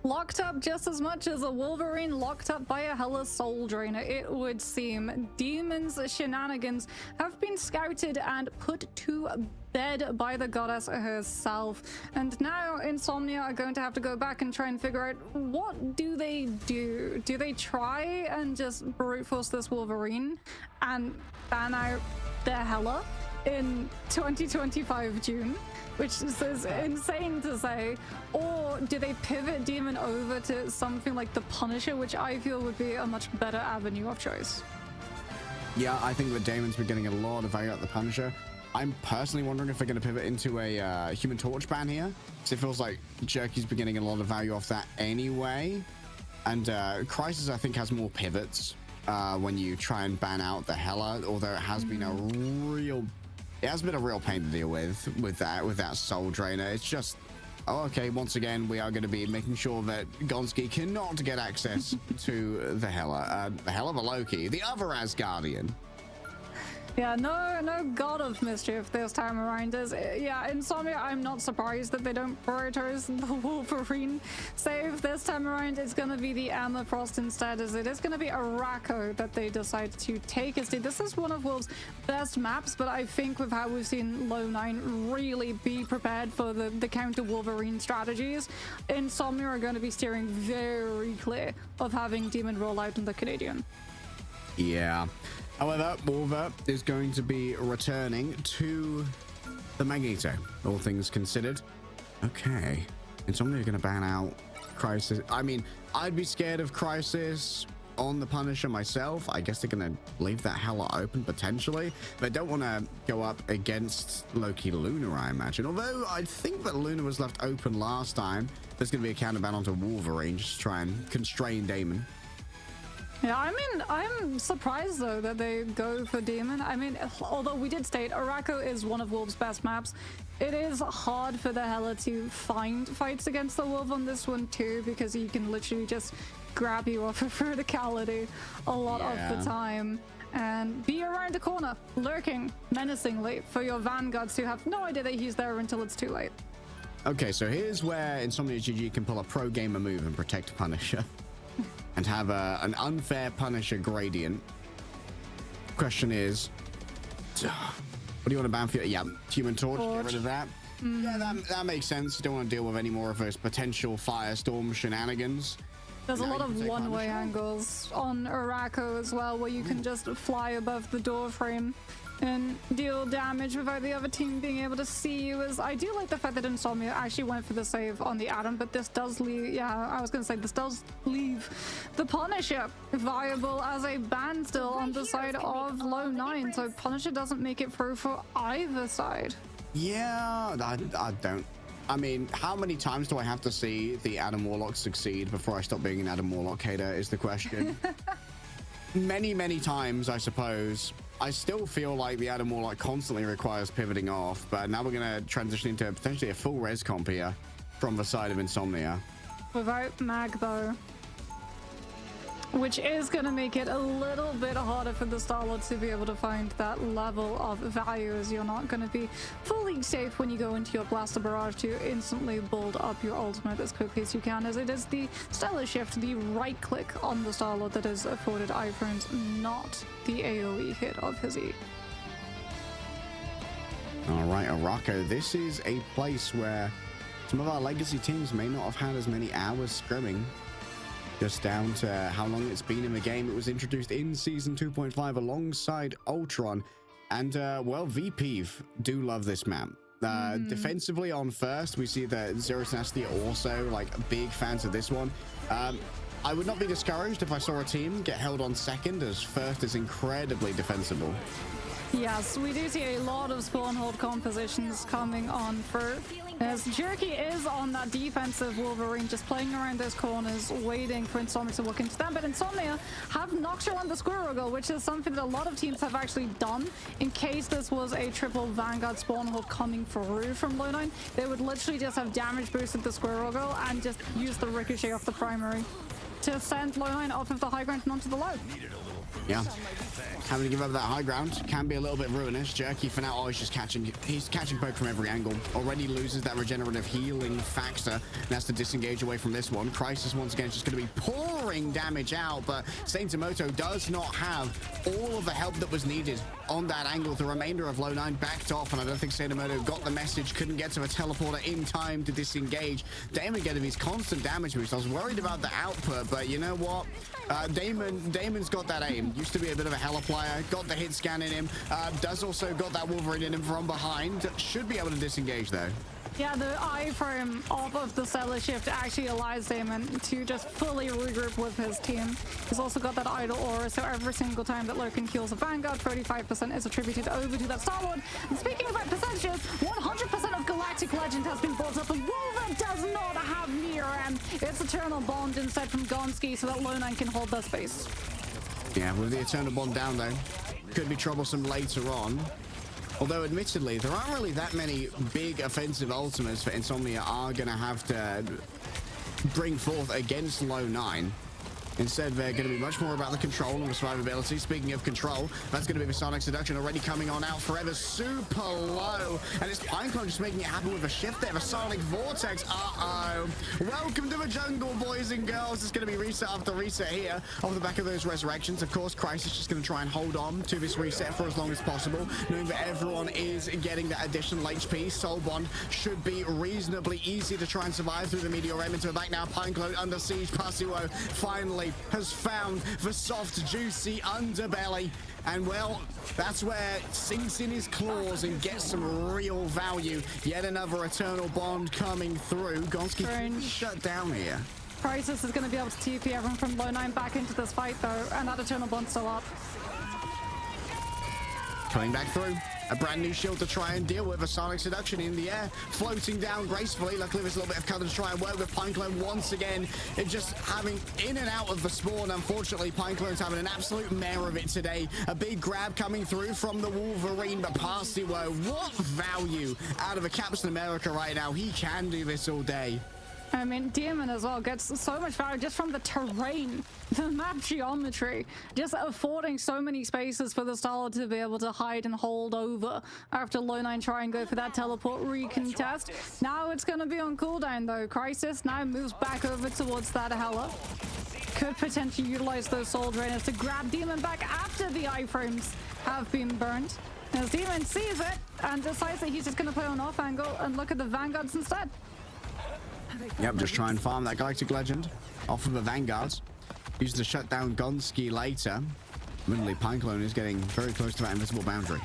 Speaker 1: Locked up just as much as a Wolverine locked up by a Hela Soul Drainer, it would seem. Demon's shenanigans have been scouted and put to bed by the goddess herself. And now Insomnia are going to have to go back and try and figure out, what do they do? Do they try and just brute force this Wolverine and ban out their Hela in 2025 June? Which is insane to say. Or do they pivot Demon over to something like the Punisher, which I feel would be a much better avenue of choice?
Speaker 2: Yeah, I think that Damon's been getting a lot of value out of the Punisher. I'm personally wondering if they're going to pivot into a Human Torch ban here, because it feels like Jerky's been getting a lot of value off that anyway. And Crisis, I think, has more pivots when you try and ban out the Hela, although it has been a real pain to deal with that Soul Drainer. It's just Oh, okay, once again, we are going to be making sure that Gonski cannot get access to the Hela of a Loki, the other Asgardian.
Speaker 1: Yeah, no god of mischief this time around. Yeah, Insomnia, I'm not surprised that they don't prioritize the Wolverine save this time around. It's going to be the Emma Frost instead, as it is going to be Araco that they decide to take instead. This is one of Wolves' best maps, but I think with how we've seen Lownine really be prepared for the counter Wolverine strategies, Insomnia are going to be steering very clear of having Demon roll out in the Canadian.
Speaker 2: Yeah. However, Wolver is going to be returning to the Magneto, all things considered. Okay. Insomnia are going to ban out Crisis. I mean, I'd be scared of Crisis on the Punisher myself. I guess they're going to leave that Hela open potentially. They don't want to go up against Loki Luna, I imagine. Although I think that Luna was left open last time. There's going to be a counter ban onto Wolverine just to try and constrain Damon.
Speaker 1: Yeah, I mean, I'm surprised though that they go for Demon. I mean, although we did state Araco is one of Wolves' best maps, it is hard for the Hela to find fights against the Wolf on this one too, because he can literally just grab you off of verticality a lot of the time and be around the corner, lurking menacingly for your vanguards who have no idea that he's there until it's too late.
Speaker 2: Okay, so here's where Insomnia GG can pull a pro gamer move and protect Punisher. And have an unfair Punisher gradient. Question is, what do you want to ban for? Yeah, Human Torch. Get rid of that. Yeah, that makes sense. You don't want to deal with any more of those potential Firestorm shenanigans.
Speaker 1: There's a lot of one-way angles on Araco as well, where you can just fly above the door frame and deal damage without the other team being able to see you. As I do like the fact that Insomnia actually went for the save on the Atom, but this does leave, this does leave the Punisher viable as a ban still on the side of Lownine, so Punisher doesn't make it through for either side.
Speaker 2: Yeah, I don't. I mean, how many times do I have to see the Adam Warlock succeed before I stop being an Adam Warlock hater is the question. Many times, I suppose. I still feel like the Adam Warlock constantly requires pivoting off, but now we're going to transition into potentially a full res comp here from the side of Insomnia.
Speaker 1: Without Mag, though. Which is going to make it a little bit harder for the Star-Lord to be able to find that level of value, as you're not going to be fully safe when you go into your Blaster Barrage to instantly build up your ultimate as quickly as you can, as it is the Stellar Shift, the right click on the Star-Lord that is afforded iframes, not the AoE hit of his E.
Speaker 2: Alright, Araco, this is a place where some of our legacy teams may not have had as many hours scrimming. Just down to how long it's been in the game. It was introduced in Season 2.5 alongside Ultron. And, well, VP do love this map. Defensively on first, we see that Zero Tenacity are also, like, big fans of this one. I would not be discouraged if I saw a team get held on second, as first is incredibly defensible.
Speaker 1: Yes, we do see a lot of spawn hold compositions coming on for, as Jerky is on that defensive Wolverine, just playing around those corners, waiting for Insomnia to look into them. But Insomnia have Nocturne on the Squirrel Girl, which is something that a lot of teams have actually done in case this was a triple Vanguard spawn hold coming through from Lownine. They would literally just have damage boosted the Squirrel Girl and just use the ricochet off the primary to send Lownine off of the high ground and onto the low.
Speaker 2: Yeah, having to give up that high ground can be a little bit ruinous. Jerky for now, oh, he's catching poke from every angle. Already loses that regenerative healing factor and has to disengage away from this one. Crisis once again is just going to be pouring damage out, but Saintimoto does not have all of the help that was needed on that angle. The remainder of Lownine backed off, and I don't think Saintimoto got the message, couldn't get to a teleporter in time to disengage. Damon getting his constant damage boost. I was worried about the output, but you know what? Damon's got that aim. Used to be a bit of a Hela player. Got the hit scan in him. Does also got that Wolverine in him from behind. Should be able to disengage though.
Speaker 1: Yeah, the iframe off of the Stellar Shift actually allows Damon to just fully regroup with his team. He's also got that Idle Aura, so every single time that Loken kills a Vanguard, 35% is attributed over to that Star-Lord. And speaking about percentages, 100% of Galactic Legend has been built up, and Wolver does not have near him. It's Eternal Bond instead from Gonski, so that Lownine can hold their space.
Speaker 2: Yeah, with the Eternal Bond down though, could be troublesome later on. Although, admittedly, there aren't really that many big offensive ultimates for Insomnia are going to have to bring forth against Lownine. Instead, they're going to be much more about the control and the survivability. Speaking of control, that's going to be the Sonic Seduction already coming on out forever. Super low. And it's Pinecone just making it happen with a shift there. The Sonic Vortex. Uh-oh. Welcome to the jungle, boys and girls. It's going to be reset after reset here. Off the back of those resurrections. Of course, Christ is just going to try and hold on to this reset for as long as possible, knowing that everyone is getting that additional HP. Soul Bond should be reasonably easy to try and survive through the Meteor M into the back now. Pinecone under siege. Pasiwo finally has found the soft, juicy underbelly. And, well, that's where it sinks in his claws and gets some real value. Yet another Eternal Bond coming through. Gonski shut down here.
Speaker 1: Crisis is going to be able to TP everyone from Lownine back into this fight, though, and that Eternal Bond's still up.
Speaker 2: Coming back through. A brand new shield to try and deal with. A Sonic Seduction in the air, floating down gracefully. Luckily, there's a little bit of cover to try and work with Pinecone once again. It just having in and out of the spawn. Unfortunately, Pineclone's having an absolute mare of it today. A big grab coming through from the Wolverine, but Pasiwo, what value out of a Captain America right now. He can do this all day.
Speaker 1: I mean, Demon as well gets so much value just from the terrain, the map geometry, just affording so many spaces for the Starlord to be able to hide and hold over after Lownine try and go for that teleport recontest. Now it's going to be on cooldown though. Crisis now moves back over towards that Hela. Could potentially utilize those Soul Drainers to grab Demon back after the iframes have been burned. As Demon sees it and decides that he's just going to play on off angle and look at the Vanguards instead.
Speaker 2: Yep, just try and farm that Galactic Legend off of the Vanguards. Use to shut down Gonski later. Admittedly, Pinecone is getting very close to that invisible boundary.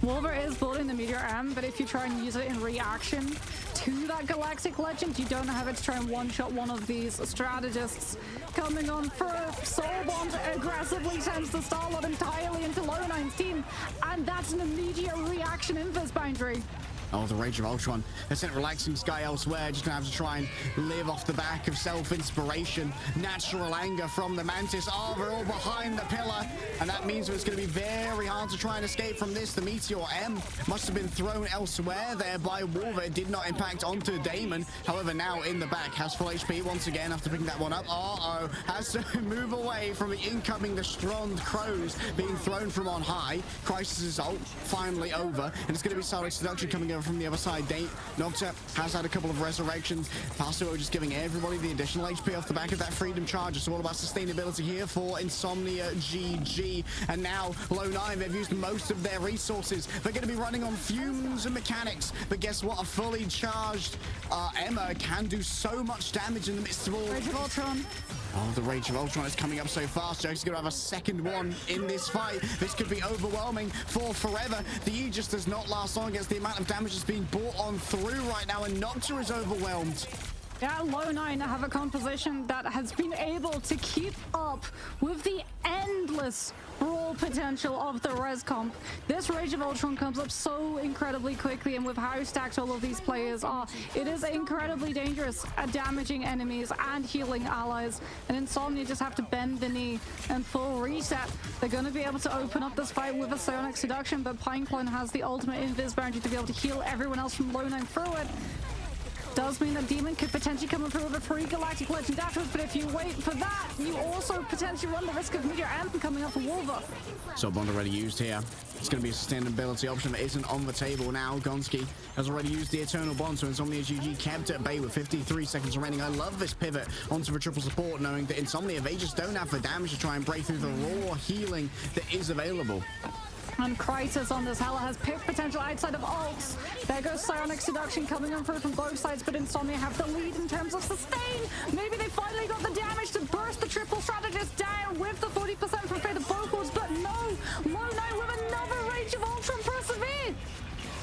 Speaker 1: Wolver is building the Meteor M, but if you try and use it in reaction to that Galactic Legend, you don't have it to try and one-shot one of these strategists. Coming on first, Soul Bond aggressively sends the Starlord entirely into Lownine's team, and that's an immediate reaction in this boundary.
Speaker 2: Oh, the Rage of Ultron has sent Relaxing Sky elsewhere. Just gonna have to try and live off the back of self-inspiration. Natural anger from the Mantis. Oh, they're all behind the pillar. And that means it's gonna be very hard to try and escape from this. The Meteor M must have been thrown elsewhere there by Wolver. It did not impact onto Damon. However, now in the back, has full HP once again after picking that one up. Uh-oh, has to move away from the incoming, the Strond Crows being thrown from on high. Crisis' ult finally over. And it's gonna be Sonic Seduction coming over from the other side. Nocta has had a couple of resurrections. Pasiwo just giving everybody the additional HP off the back of that Freedom Charge. It's all about sustainability here for Insomnia GG. And now Lownine, they've used most of their resources. They're going to be running on fumes and mechanics. But guess what? A fully charged EMEA can do so much damage in the midst of all.
Speaker 1: Rage of Ultron.
Speaker 2: Oh, the Rage of Ultron is coming up so fast. Jake's going to have a second one in this fight. This could be overwhelming for forever. The Aegis does not last long against the amount of damage that's being brought on through right now, and Nocta is overwhelmed.
Speaker 1: Yeah, Lownine have a composition that has been able to keep up with the endless brawl potential of the res comp. This Rage of Ultron comes up so incredibly quickly, and with how stacked all of these players are, it is incredibly dangerous at damaging enemies and healing allies. And Insomnia just have to bend the knee and full reset. They're going to be able to open up this fight with a Sonic Seduction, but Pinecone has the ultimate invis boundary to be able to heal everyone else from Lownine through it. Does mean that Demon could potentially come through with a free Galactic Legend afterwards, but if you wait for that, you also potentially run the risk of Meteor M coming up for Wolver.
Speaker 2: So Bond already used here. It's going to be a sustainability option that isn't on the table now. Gonski has already used the Eternal Bond, so Insomnia GG kept at bay with 53 seconds remaining. I love this pivot onto the triple support, knowing that Insomnia, they just don't have the damage to try and break through the raw healing that is available.
Speaker 1: And Crisis on this Hela has pick potential outside of ults. There goes Sonic Seduction coming in through from both sides, but Insomnia have the lead in terms of sustain. Maybe they finally got the damage to burst the triple strategist down with the 40% from Fate of Vocals, but no! Lownine with another Rage of Ultron persevere!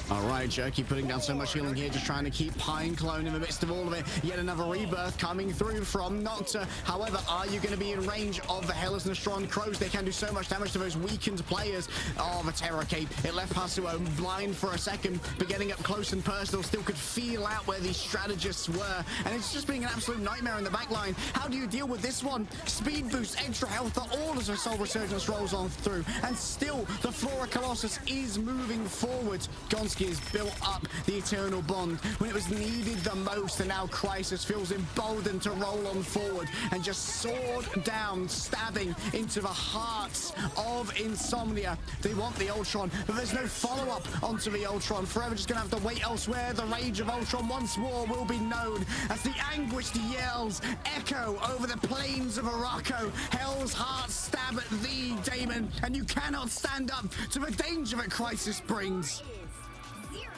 Speaker 2: All right, Jerky putting down so much healing here, just trying to keep Pine Clone in the midst of all of it. Yet another rebirth coming through from Nocta. However, are you going to be in range of the Hellas Nostron Crows? They can do so much damage to those weakened players. Oh, the Terror Cape. It left Pasuo blind for a second, but getting up close and personal, still could feel out where these strategists were. And it's just being an absolute nightmare in the back line. How do you deal with this one? Speed boost, extra health, all as a Soul Resurgence rolls on through. And still, the Flora Colossus is moving forward. Gonski has built up the Eternal Bond when it was needed the most, and now Crisis feels emboldened to roll on forward and just sword down, stabbing into the hearts of Insomnia. They want the Ultron, but there's no follow-up onto the Ultron. Forever just gonna have to wait elsewhere. The rage of Ultron once more will be known as the anguished yells echo over the plains of Morocco. Hell's heart stab at thee, Damon, and you cannot stand up to the danger that Crisis brings.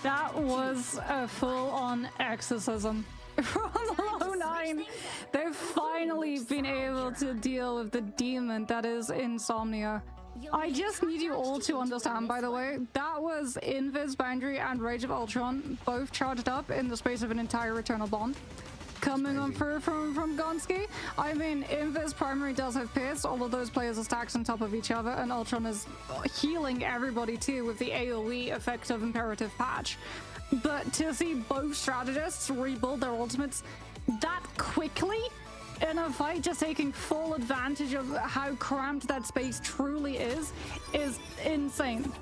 Speaker 1: That was a full-on exorcism from Lownine. They've finally been able to deal with the demon that is Insomnia. I just need you all to understand, by the way, that was Invis Boundary and Rage of Ultron both charged up in the space of an entire Eternal Bond. Coming on through from Gonski. I mean, Invis primary does have Pierce. All of those players are stacked on top of each other, and Ultron is healing everybody too with the AoE effect of Imperative Patch. But to see both strategists rebuild their ultimates that quickly in a fight, just taking full advantage of how cramped that space truly is insane.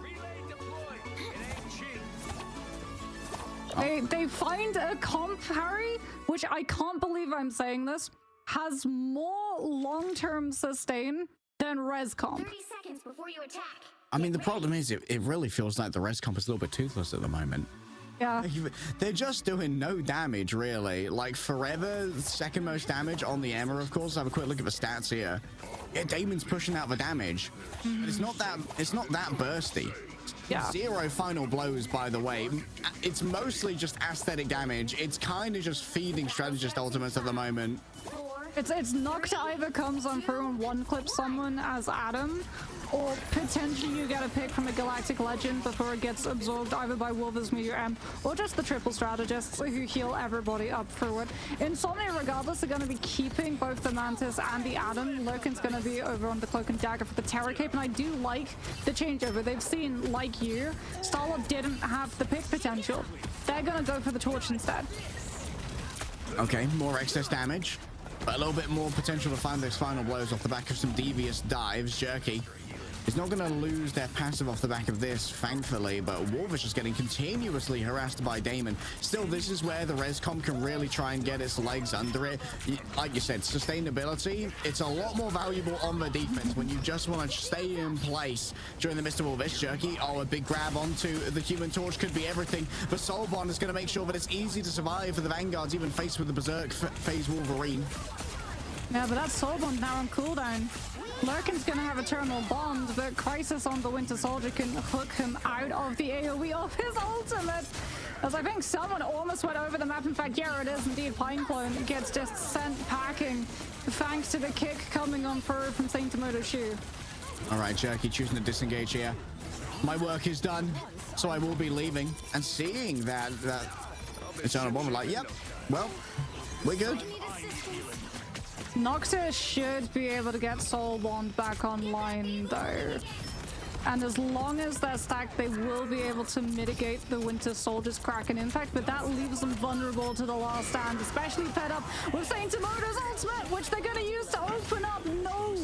Speaker 1: They find a comp, Harry, which I can't believe I'm saying this, has more long-term sustain than res comp.
Speaker 3: 30 seconds before you attack.
Speaker 2: I mean, the problem is it really feels like the res comp is a little bit toothless at the moment.
Speaker 1: Yeah.
Speaker 2: They're just doing no damage, really. Like, Forever, second most damage on the EMEA, of course. Have a quick look at the stats here. Yeah, Damon's pushing out the damage. But it's not that bursty.
Speaker 1: Yeah.
Speaker 2: 0 final blows, by the way. It's mostly just aesthetic damage. It's kind of just feeding strategist ultimates at the moment.
Speaker 1: It's Nocta either comes on through and one-clips someone as Adam, or potentially you get a pick from a Galactic Legend before it gets absorbed either by Wolver's Meteor M, or just the triple strategists who heal everybody up through it. Insomnia, regardless, are going to be keeping both the Mantis and the Adam. Lurkin's going to be over on the Cloak and Dagger for the Terror Cape, and I do like the changeover. They've seen, like you, Starlord didn't have the pick potential. They're going to go for the Torch instead.
Speaker 2: Okay, more excess damage. But a little bit more potential to find those final blows off the back of some devious dives. Jerky is not going to lose their passive off the back of this, thankfully, but Wolf is just getting continuously harassed by Damon. Still, this is where the rescom can really try and get its legs under it. Like you said, sustainability, it's a lot more valuable on the defense when you just want to stay in place during the midst of all this. Jerky, oh, a big grab onto the Human Torch could be everything. The Soul Bond is going to make sure that it's easy to survive for the Vanguards, even faced with the Berserk phase Wolverine.
Speaker 1: Yeah, but that Soul Bond now on cooldown. Lurkin's gonna have Eternal Bond, but Crisis on the Winter Soldier can hook him out of the AoE of his ultimate. As I think someone almost went over the map. In fact, yeah, it is indeed. Pineclone gets just sent packing thanks to the kick coming on through from Saint Tomoto's shoe.
Speaker 2: All right, Jerky choosing to disengage here. My work is done, so I will be leaving. And seeing that Eternal Bond, we're like, yep, well, we're good.
Speaker 1: Nocta should be able to get Soul Bond back online though. And as long as they're stacked, they will be able to mitigate the Winter Soldier's Kraken impact, but that leaves them vulnerable to the last stand, especially paired up with Saint Tomoto's ultimate, which they're going to use to open up no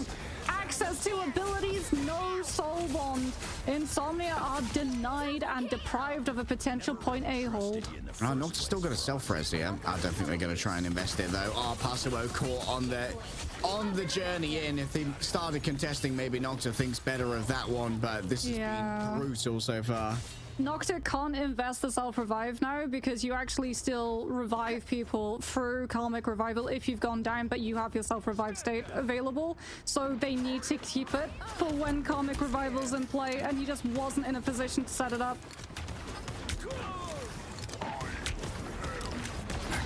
Speaker 1: access to abilities, no Soul Bond. Insomnia are denied and deprived of a potential point A hold.
Speaker 2: Oh, Nocta's still got a self-res here. I don't think they're going to try and invest it, though. Oh, Pasuo caught on the journey in. If they started contesting, maybe Nocta thinks better of that one, but this has been brutal so far.
Speaker 1: Nocta can't invest the self-revive now because you actually still revive people through Karmic Revival if you've gone down, but you have your self-revive state available. So they need to keep it for when Karmic Revival's in play, and he just wasn't in a position to set it up.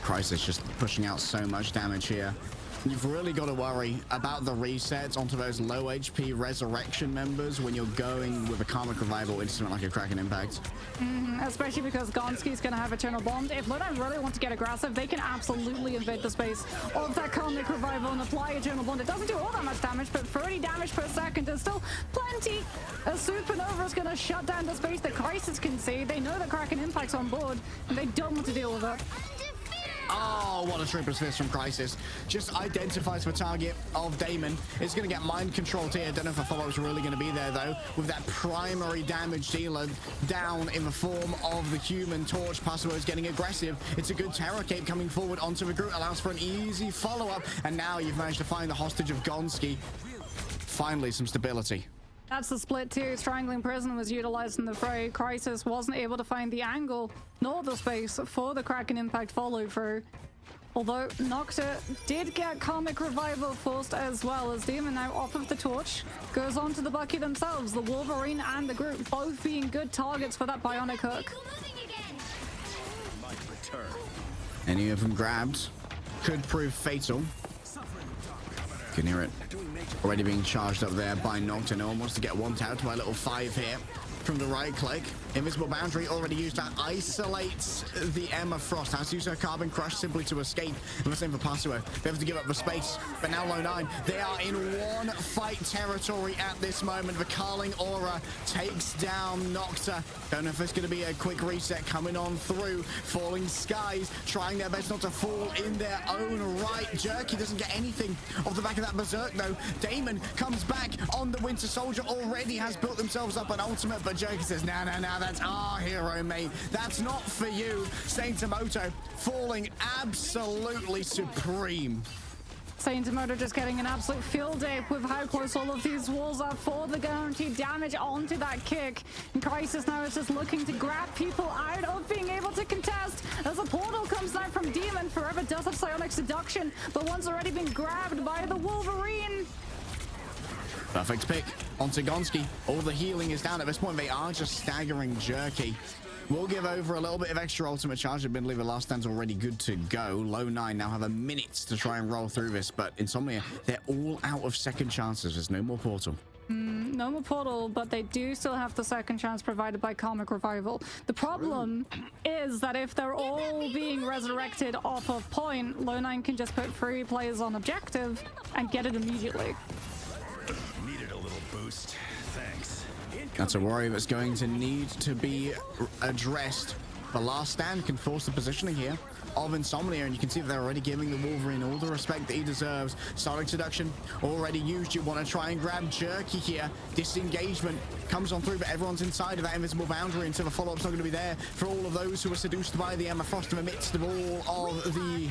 Speaker 2: Crisis just pushing out so much damage here. You've really got to worry about the resets onto those low HP resurrection members when you're going with a Karmic Revival instrument like a Kraken Impact.
Speaker 1: Especially because Gonski's going to have Eternal Bond. If Lownine really want to get aggressive, they can absolutely invade the space of that Karmic Revival and apply Eternal Bond. It doesn't do all that much damage, but 30 damage per second is still plenty. A Supernova is going to shut down the space that Crisis can see. They know that Kraken Impact's on board, and they don't want to deal with it.
Speaker 2: Oh, what a Trooper's Fist from Crisis. Just identifies the target of Damon. It's going to get mind controlled here. Don't know if a follow-up's really going to be there, though, with that primary damage dealer down in the form of the Human Torch. Password is getting aggressive. It's a good Terror Cape coming forward onto the group. Allows for an easy follow-up. And now you've managed to find the hostage of Gonski. Finally, some stability.
Speaker 1: That's the split too. Strangling Prison was utilized in the fray. Crisis wasn't able to find the angle nor the space for the Kraken Impact follow through. Although Nocta did get Karmic Revival forced as well, as Demon now off of the torch goes on to the Bucky themselves. The Wolverine and the group both being good targets for that Bionic Hook.
Speaker 2: Any of them grabbed could prove fatal. Can hear it already being charged up there by Nocta. No one wants to get one out to my little 5 here from the right click. Invisible Boundary already used. That isolates the Emma Frost. Has to use her Carbon Crush simply to escape. And the same for Password. They have to give up the space. But now Lownine, they are in one fight territory at this moment. The Carling Aura takes down Nocta. Don't know if there's going to be a quick reset coming on through. Falling Skies trying their best not to fall in their own right. Jerky doesn't get anything off the back of that Berserk though. Damon comes back on the Winter Soldier. Already has built themselves up an ultimate, but Jerky says, nah, that's our hero, mate. That's not for you. Saint Tomoto falling absolutely supreme.
Speaker 1: Saint Tomoto just getting an absolute field day with how close all of these walls are for the guaranteed damage onto that kick. And Crisis now is just looking to grab people out of being able to contest as a portal comes down from Demon. Forever does have Psionic Seduction, but one's already been grabbed by the Wolverine.
Speaker 2: Perfect pick onto Gonski. All the healing is down at this point. They are just staggering Jerky. We'll give over a little bit of extra ultimate charge. Admittedly, the last stand's already good to go. Lownine now have a minute to try and roll through this, but Insomnia, they're all out of second chances. There's no more portal.
Speaker 1: No more portal, but they do still have the second chance provided by Karmic Revival. The problem is that if they're all being resurrected off of point, Lownine can just put 3 players on objective and get it immediately.
Speaker 4: Needed a little boost. Thanks.
Speaker 2: That's a worry that's going to need to be addressed. The last stand can force the positioning here of Insomnia, and you can see that they're already giving the Wolverine all the respect that he deserves. Sonic Seduction already used. You want to try and grab Jerky here. Disengagement comes on through, but everyone's inside of that invisible boundary until the follow-up's not going to be there for all of those who were seduced by the Emma Frost in the midst of all of the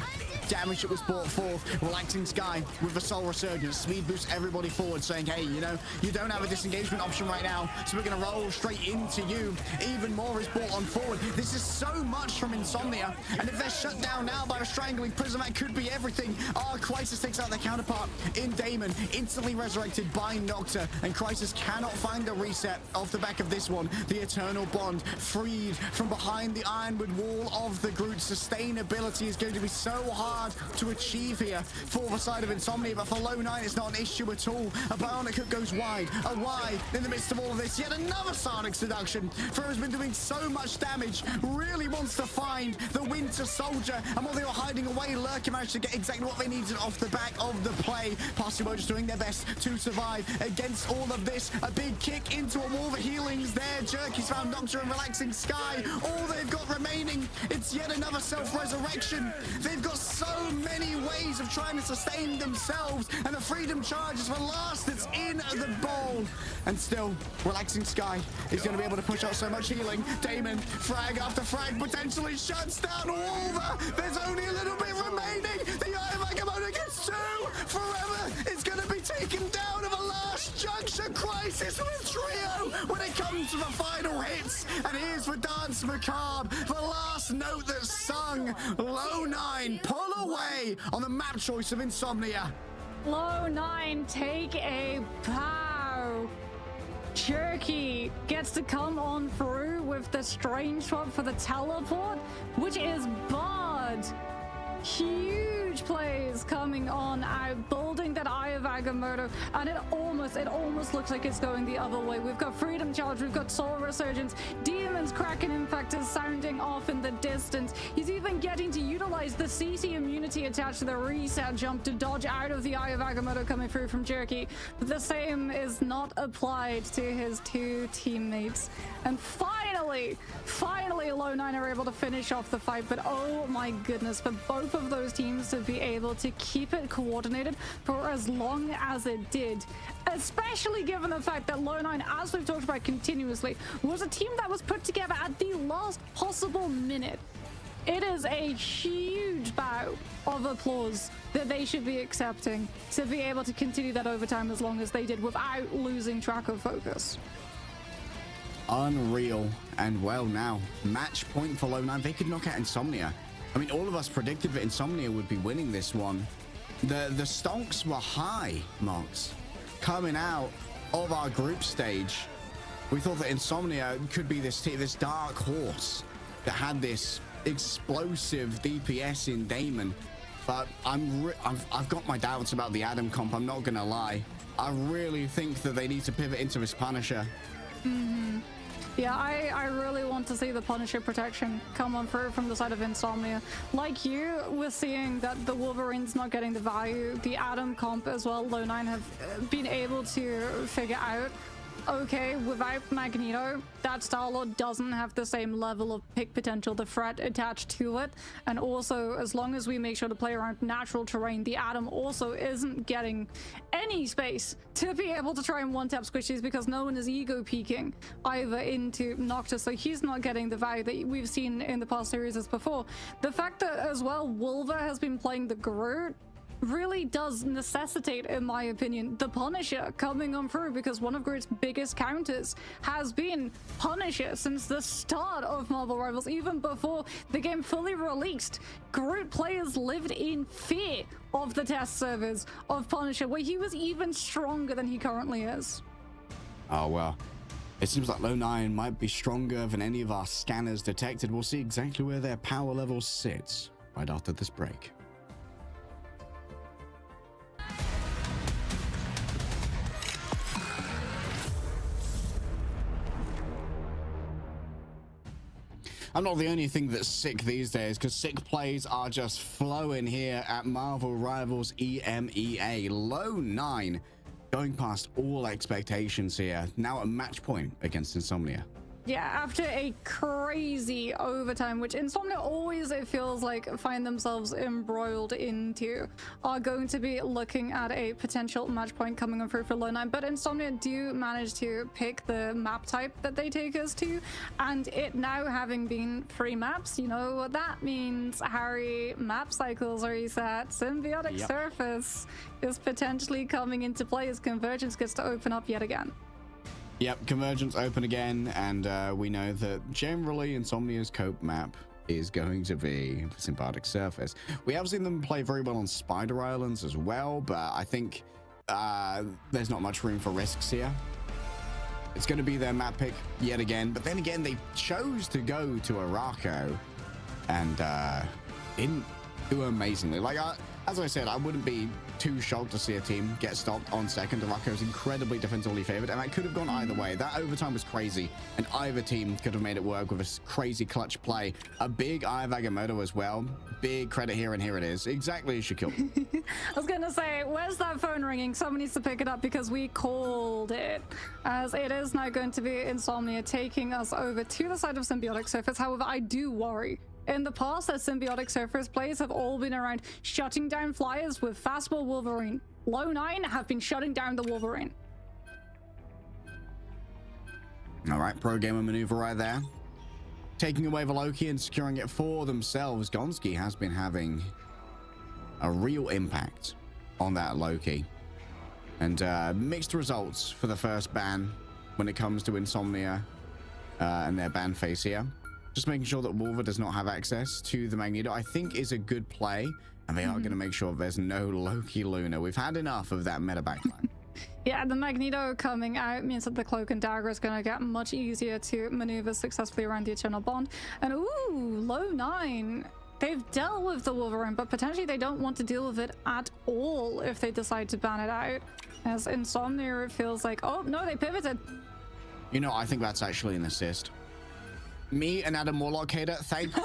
Speaker 2: damage that was brought forth. Relaxing Sky with the Soul Resurgence. Speed boosts everybody forward, saying, hey, you know, you don't have a disengagement option right now, so we're going to roll straight into you. Even more is brought on forward. This is so much from Insomnia, and if they're shut down now by a Strangling Prism, that could be everything. Crisis takes out their counterpart in Damon, instantly resurrected by Nocta, and Crisis cannot find a reset off the back of this one. The Eternal Bond freed from behind the Ironwood wall of the Groot. Sustainability is going to be so hard to achieve here for the side of Insomnia, but for Lownine it's not an issue at all. A Bionic Hook goes wide, in the midst of all of this. Yet another Sonic Seduction. Fro's been doing so much damage, really wants to find the Winter Soldier, and while they were hiding away, Lurker managed to get exactly what they needed off the back of the play. Possible just doing their best to survive against all of this. A big kick into a wall of healings there. Jerky's found Nocta and Relaxing Sky. All they've got remaining, it's yet another self-resurrection. They've got so many ways of trying to sustain themselves, and the Freedom Charge is the last that's in the bowl. And still, Relaxing Sky is going to be able to push out so much healing. Damon, frag after frag, potentially shuts down Wolver. There's only a little bit remaining. The Eye of Agamotto gets 2. Forever is going to be taken down of a last juncture. Crisis with Trio when it comes to the final hits. And here's the Dance Macabre, the last note that's sung. Lownine pull away on the map choice of Insomnia.
Speaker 1: Lownine take a bow. Jerky gets to come on through with the strange swap for the teleport, which is barred. Huge plays coming on out, building that Eye of Agamotto, and it almost looks like it's going the other way. We've got Freedom Charge, we've got Soul Resurgence, Demons, Kraken Infectors sounding off in the distance. He's even getting to utilize the CC immunity attached to the reset jump to dodge out of the Eye of Agamotto coming through from Jerky, but the same is not applied to his two teammates. And finally, Lownine are able to finish off the fight, but oh my goodness, for both of those teams to be able to keep it coordinated for as long as it did, especially given the fact that Lownine, as we've talked about continuously, was a team that was put together at the last possible minute. It is a huge bow of applause that they should be accepting to be able to continue that overtime as long as they did without losing track of focus.
Speaker 2: Unreal. And well, now match point for Lownine. They could knock out Insomnia. I mean, all of us predicted that Insomnia would be winning this one. The stonks were high, Mox. Coming out of our group stage, we thought that Insomnia could be this dark horse that had this explosive DPS in Damon. But I've got my doubts about the Adam comp, I'm not gonna lie. I really think that they need to pivot into this Punisher.
Speaker 1: Yeah, I really want to see the Punisher protection come on through from the side of Insomnia. Like you, we're seeing that the Wolverine's not getting the value. The Adam comp as well, Lownine have been able to figure out. Okay, without Magneto, that Star-Lord doesn't have the same level of pick potential, the threat attached to it. And also, as long as we make sure to play around natural terrain, the Atom also isn't getting any space to be able to try and one-tap squishies because no one is ego peeking either into Noctis, so he's not getting the value that we've seen in the past series as before. The fact that as well, Wolver has been playing the Groot really does necessitate, in my opinion, the Punisher coming on through, because one of Groot's biggest counters has been Punisher since the start of Marvel Rivals. Even before the game fully released, Groot players lived in fear of the test servers of Punisher, where he was even stronger than he currently is.
Speaker 2: Oh, well. It seems like Lownine might be stronger than any of our scanners detected. We'll see exactly where their power level sits right after this break. I'm not the only thing that's sick these days, because sick plays are just flowing here at Marvel Rivals EMEA. Lownine going past all expectations here, now at match point against Insomnia.
Speaker 1: Yeah, after a crazy overtime, which Insomnia always, it feels like, find themselves embroiled into, are going to be looking at a potential match point coming on through for Lownine. But Insomnia do manage to pick the map type that they take us to, and it now having been 3 maps, you know what that means. Harry, map cycles are reset, symbiotic surface is potentially coming into play as Convergence gets to open up yet again.
Speaker 2: Yep, Convergence open again, and we know that generally Insomnia's cope map is going to be the Symbiotic Surface. We have seen them play very well on Spider Islands as well, but I think there's not much room for risks here. It's going to be their map pick yet again, but then again, they chose to go to Araco and didn't do amazingly. Like, as I said, I wouldn't be too shocked to see a team get stopped on second. Araco is incredibly defensively favored, and that could have gone either way. That overtime was crazy, and either team could have made it work with a crazy clutch play. A big Eye of Agamotto as well. Big credit here, and here it is. Exactly as Shaquille.
Speaker 1: I was gonna say, where's that phone ringing? Someone needs to pick it up because we called it. As it is now going to be Insomnia taking us over to the side of Symbiotic Surface. However, I do worry. In the past, that Symbiotic Surface plays have all been around shutting down flyers with fastball Wolverine. Lownine have been shutting down the Wolverine.
Speaker 2: All right, pro gamer maneuver right there. Taking away the Loki and securing it for themselves. Gonski has been having a real impact on that Loki. And mixed results for the first ban when it comes to Insomnia and their ban phase here. Just making sure that Wolver does not have access to the Magneto, I think, is a good play. And they are going to make sure there's no Loki Luna. We've had enough of that meta backline.
Speaker 1: Yeah, the Magneto coming out means that the Cloak and Dagger is going to get much easier to maneuver successfully around the Eternal Bond. And ooh, Lownine they've dealt with the Wolverine, but potentially they don't want to deal with it at all if they decide to ban it out. As Insomnia, it feels like, oh no, they pivoted.
Speaker 2: You know, I think that's actually an assist. Me and Adam Warlock hater, thank you.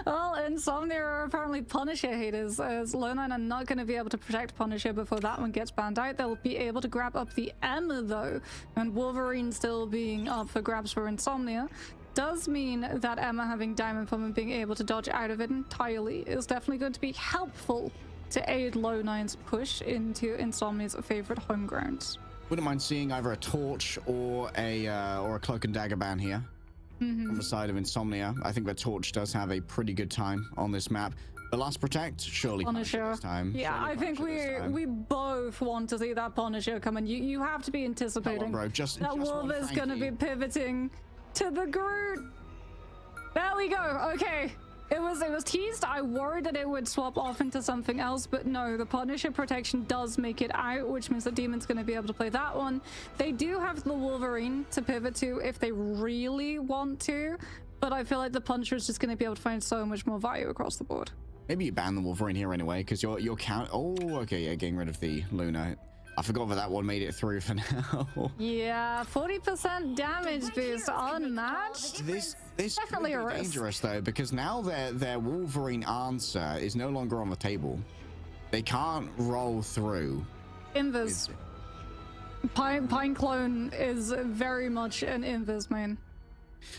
Speaker 1: Well, Insomnia are apparently Punisher haters, as Lownine are not going to be able to protect Punisher before that one gets banned out. They'll be able to grab up the EMEA though, and Wolverine still being up for grabs for Insomnia does mean that EMEA having Diamond Form and being able to dodge out of it entirely is definitely going to be helpful to aid Lownine's push into Insomnia's favorite home grounds.
Speaker 2: Wouldn't mind seeing either a torch or a cloak and dagger ban here. On the side of Insomnia. I think the torch does have a pretty good time on this map. The last protect, surely Punisher this time.
Speaker 1: Yeah,
Speaker 2: surely
Speaker 1: I think we both want to see that Punisher come in. You have to be anticipating
Speaker 2: on, bro.
Speaker 1: that Wolf is going to be pivoting to the Groot. There we go. Okay. It was teased. I worried that it would swap off into something else, but no, the Punisher protection does make it out, which means that Demon's going to be able to play that one. They do have the Wolverine to pivot to if they really want to, but I feel like the Punisher is just going to be able to find so much more value across the board.
Speaker 2: Maybe you ban the Wolverine here anyway, because your count. Oh, okay, yeah, getting rid of the Luna. I forgot that one made it through for now.
Speaker 1: Yeah, 40% damage boost unmatched.
Speaker 2: This
Speaker 1: definitely
Speaker 2: could be dangerous though, because now their Wolverine answer is no longer on the table. They can't roll through.
Speaker 1: Invis. Pine Clone is very much an Invis main.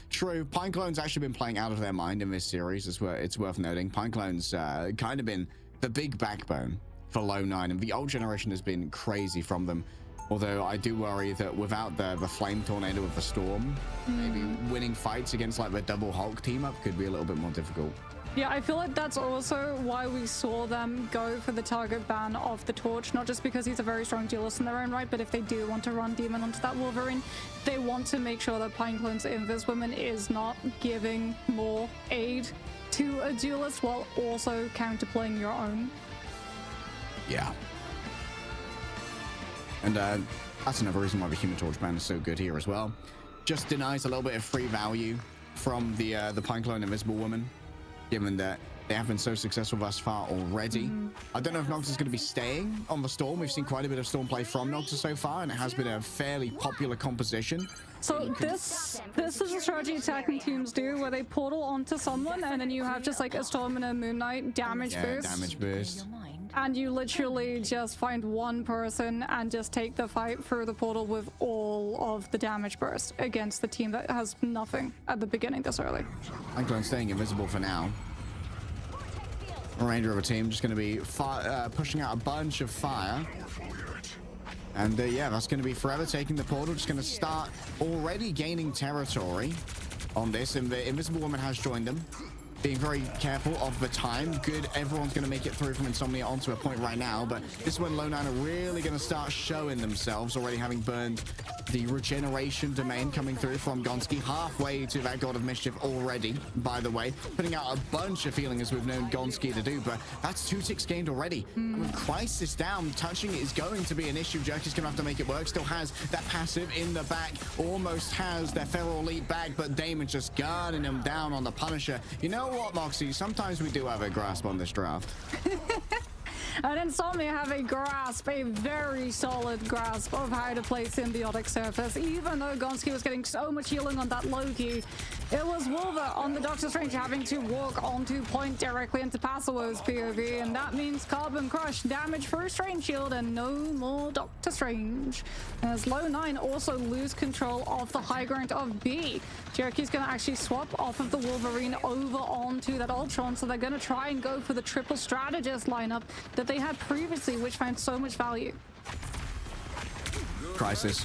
Speaker 2: True. Pine Clone's actually been playing out of their mind in this series. It's worth noting. Pine Clone's kind of been the big backbone for Lownine, and the old generation has been crazy from them. Although I do worry that without the flame tornado of the storm, maybe winning fights against like the double Hulk team up could be a little bit more difficult.
Speaker 1: Yeah, I feel like that's also why we saw them go for the target ban of the torch, not just because he's a very strong duelist in their own right, but if they do want to run Demon onto that Wolverine, they want to make sure that Pineclone's Invis Woman is not giving more aid to a duelist while also counterplaying your own.
Speaker 2: Yeah. And that's another reason why the Human Torch ban is so good here as well. Just denies a little bit of free value from the Pineclone Invisible Woman, given that they have been so successful thus far already. I don't know if Noctis is going to be staying on the Storm. We've seen quite a bit of Storm play from Noctis so far, and it has been a fairly popular composition.
Speaker 1: So this is a strategy attacking teams do, where they portal onto someone, and then you have just like a Storm and a Moon Knight damage boost.
Speaker 2: Damage boost.
Speaker 1: And you literally just find one person and just take the fight through the portal with all of the damage burst against the team that has nothing at the beginning this early.
Speaker 2: Pineclone staying invisible for now. Remainder of the team just going to be pushing out a bunch of fire. And yeah, that's going to be forever taking the portal. Just going to start already gaining territory on this. And the Invisible Woman has joined them. Being very careful of the time. Good, everyone's going to make it through from Insomnia onto a point right now, but this is when Lownine are really going to start showing themselves, already having burned the regeneration domain coming through from Gonski, halfway to that God of Mischief already, by the way, putting out a bunch of healing as we've known Gonski to do, but that's 2 ticks gained already. And with Crisis down, touching it is going to be an issue. Jerky's going to have to make it work. Still has that passive in the back, almost has their Feral Elite back, but Damon's just gunning him down on the Punisher. You know what, Moxie? Sometimes we do have a grasp on this draft.
Speaker 1: And Insomnia have a grasp, a very solid grasp of how to play Symbiotic Surface. Even though Gonski was getting so much healing on that Loki, it was Wolver on the Doctor Strange having to walk onto point directly into Passo's POV, and that means Carbon Crush, damage for Strange Shield, and no more Doctor Strange. As Lownine also lose control of the high ground of B. Jerky's going to actually swap off of the Wolverine over onto that Ultron, so they're going to try and go for the triple strategist lineup that they had previously, which found so much value.
Speaker 2: Crisis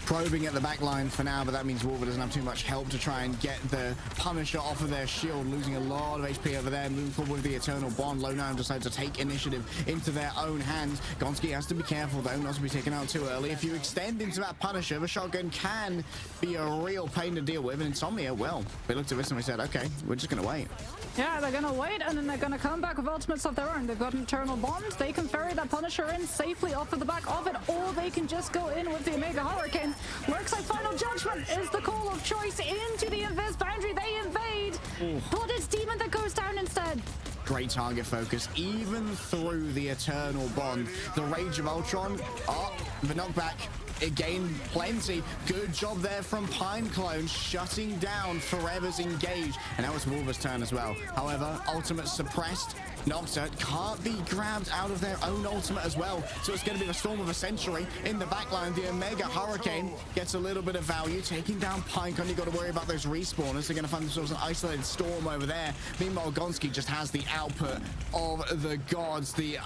Speaker 2: probing at the back line for now, but that means Wolver doesn't have too much help to try and get the Punisher off of their shield, losing a lot of HP over there. Moving forward with the Eternal Bond, Lownine decides to take initiative into their own hands. Gonski has to be careful though, not to be taken out too early. If you extend into that Punisher, the shotgun can be a real pain to deal with, and Insomnia, well, they looked at this and we said, okay, we're just gonna wait.
Speaker 1: Yeah, they're gonna wait, and then they're gonna come back with ultimates of their own. They've got an Eternal Bond. They can ferry that Punisher in safely off of the back of it, or they can just go in with the Omega Hurricane. Looks like Final Judgment is the call of choice into the Invis boundary. They invade, But it's Demon that goes down instead.
Speaker 2: Great target focus, even through the Eternal Bond. The Rage of Ultron, the knockback, it gained plenty. Good job there from Pineclone, shutting down Forever's engage. And now it's Wolver's turn as well. However, ultimate suppressed. Nocta can't be grabbed out of their own ultimate as well. So it's going to be the Storm of a Century in the backline. The Omega Hurricane gets a little bit of value, taking down Pinecone. You've got to worry about those respawners. They're going to find themselves an isolated Storm over there. Meanwhile, Gonski just has the output of the gods. The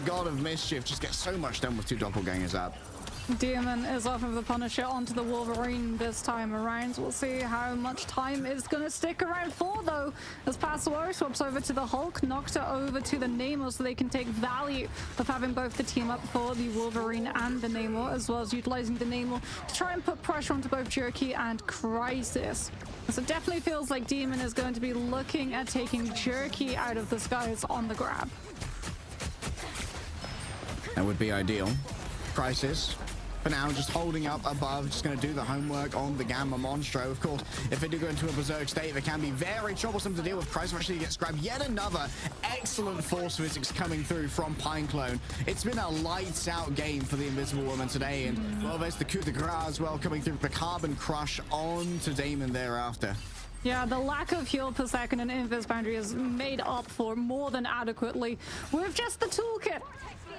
Speaker 2: God of Mischief just gets so much done with two doppelgangers up.
Speaker 1: Demon is off of the Punisher onto the Wolverine this time around. We'll see how much time it's going to stick around for, though, as Passo swaps over to the Hulk, Nocta over to the Namor, so they can take value of having both the team up for the Wolverine and the Namor, as well as utilizing the Namor to try and put pressure onto both Jerky and Crisis. So it definitely feels like Demon is going to be looking at taking Jerky out of the skies on the grab.
Speaker 2: That would be ideal. Crisis, for now, just holding up above, just going to do the homework on the Gamma Monstro. Of course, if they do go into a berserk state, they can be very troublesome to deal with. Crisis actually gets grabbed. Yet another excellent force physics coming through from Pineclone. It's been a lights out game for the Invisible Woman today. And, well, there's the coup de grace as well coming through. The Carbon Crush on to Damon thereafter.
Speaker 1: Yeah, the lack of heal per second in Invis Boundary is made up for more than adequately with just the toolkit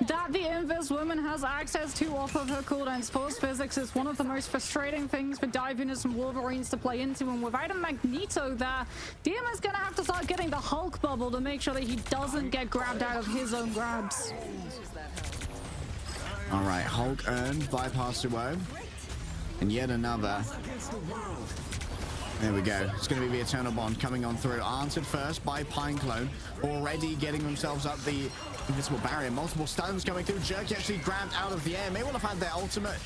Speaker 1: that the Invis Woman has access to off of her cooldowns. Force physics is one of the most frustrating things for Diviners and Wolverines to play into, and without a Magneto there, DM is gonna have to start getting the Hulk bubble to make sure that he doesn't get grabbed out of his own grabs.
Speaker 2: All right, Hulk earned by Passo, and yet another. There we go. It's going to be the Eternal Bond coming on through. Answered first by Pineclone, already getting themselves up the invisible barrier. Multiple stuns coming through. Jerky actually grabbed out of the air. May well have had their ultimate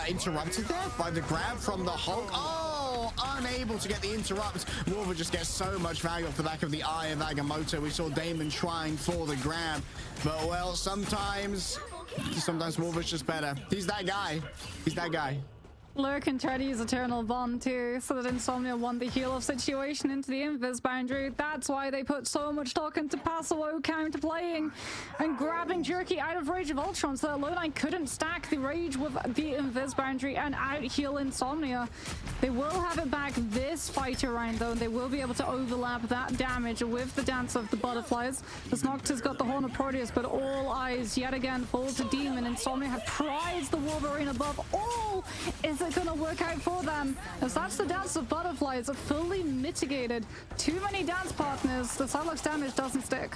Speaker 2: interrupted there by the grab from the Hulk. Oh, unable to get the interrupt. Wolver just gets so much value off the back of the Eye of Agamotto. We saw Damon trying for the grab, but well, sometimes Wolver's just better. He's that guy. He's that guy.
Speaker 1: Lurk and try to use Eternal Bond too, so that Insomnia won the heal-off situation into the Invis Boundary. That's why they put so much stock into Passo counter-playing and grabbing Jerky out of Rage of Ultron, so that Lownine couldn't stack the Rage with the Invis Boundary and out-heal Insomnia. They will have it back this fight around, though, and they will be able to overlap that damage with the Dance of the Butterflies. As Nocta's got the Horn of Proteus, but all eyes yet again fall to Demon. Insomnia have prized the Wolverine above all. Is it gonna work out for them? As that's the Dance of Butterflies fully mitigated. Too many dance partners. The Psylocke damage doesn't stick.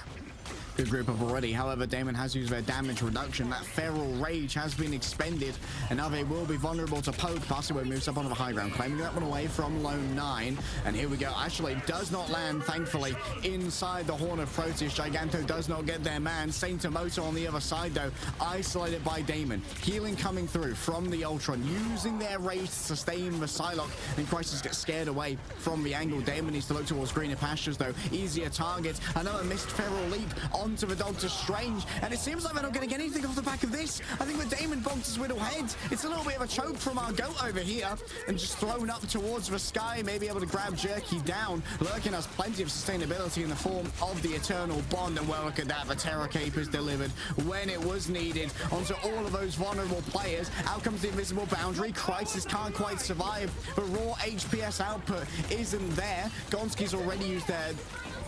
Speaker 2: Good group up already. However, Damon has used their damage reduction. That Feral Rage has been expended, and now they will be vulnerable to poke. Passo moves up onto the high ground, claiming that one away from Lownine. And here we go. Actually, does not land, thankfully, inside the Horn of Proteus. Giganto does not get their man. Saint Tomoto on the other side, though, isolated by Damon. Healing coming through from the Ultron, using their Rage to sustain the Psylocke, and Crisis gets scared away from the angle. Damon needs to look towards greener pastures, though. Easier targets. Another missed Feral Leap onto the Doctor Strange, and it seems like they're not going to get anything off the back of this. I think with Damon bonked his Whittle head, it's a little bit of a choke from our goat over here, and just thrown up towards the sky, maybe able to grab Jerky down. Lurkin has plenty of sustainability in the form of the Eternal Bond, and well, look at that, the Terror Cape is delivered when it was needed onto all of those vulnerable players. Out comes the Invisible Boundary. Crisis can't quite survive. The raw HPS output isn't there. Gonski's already used their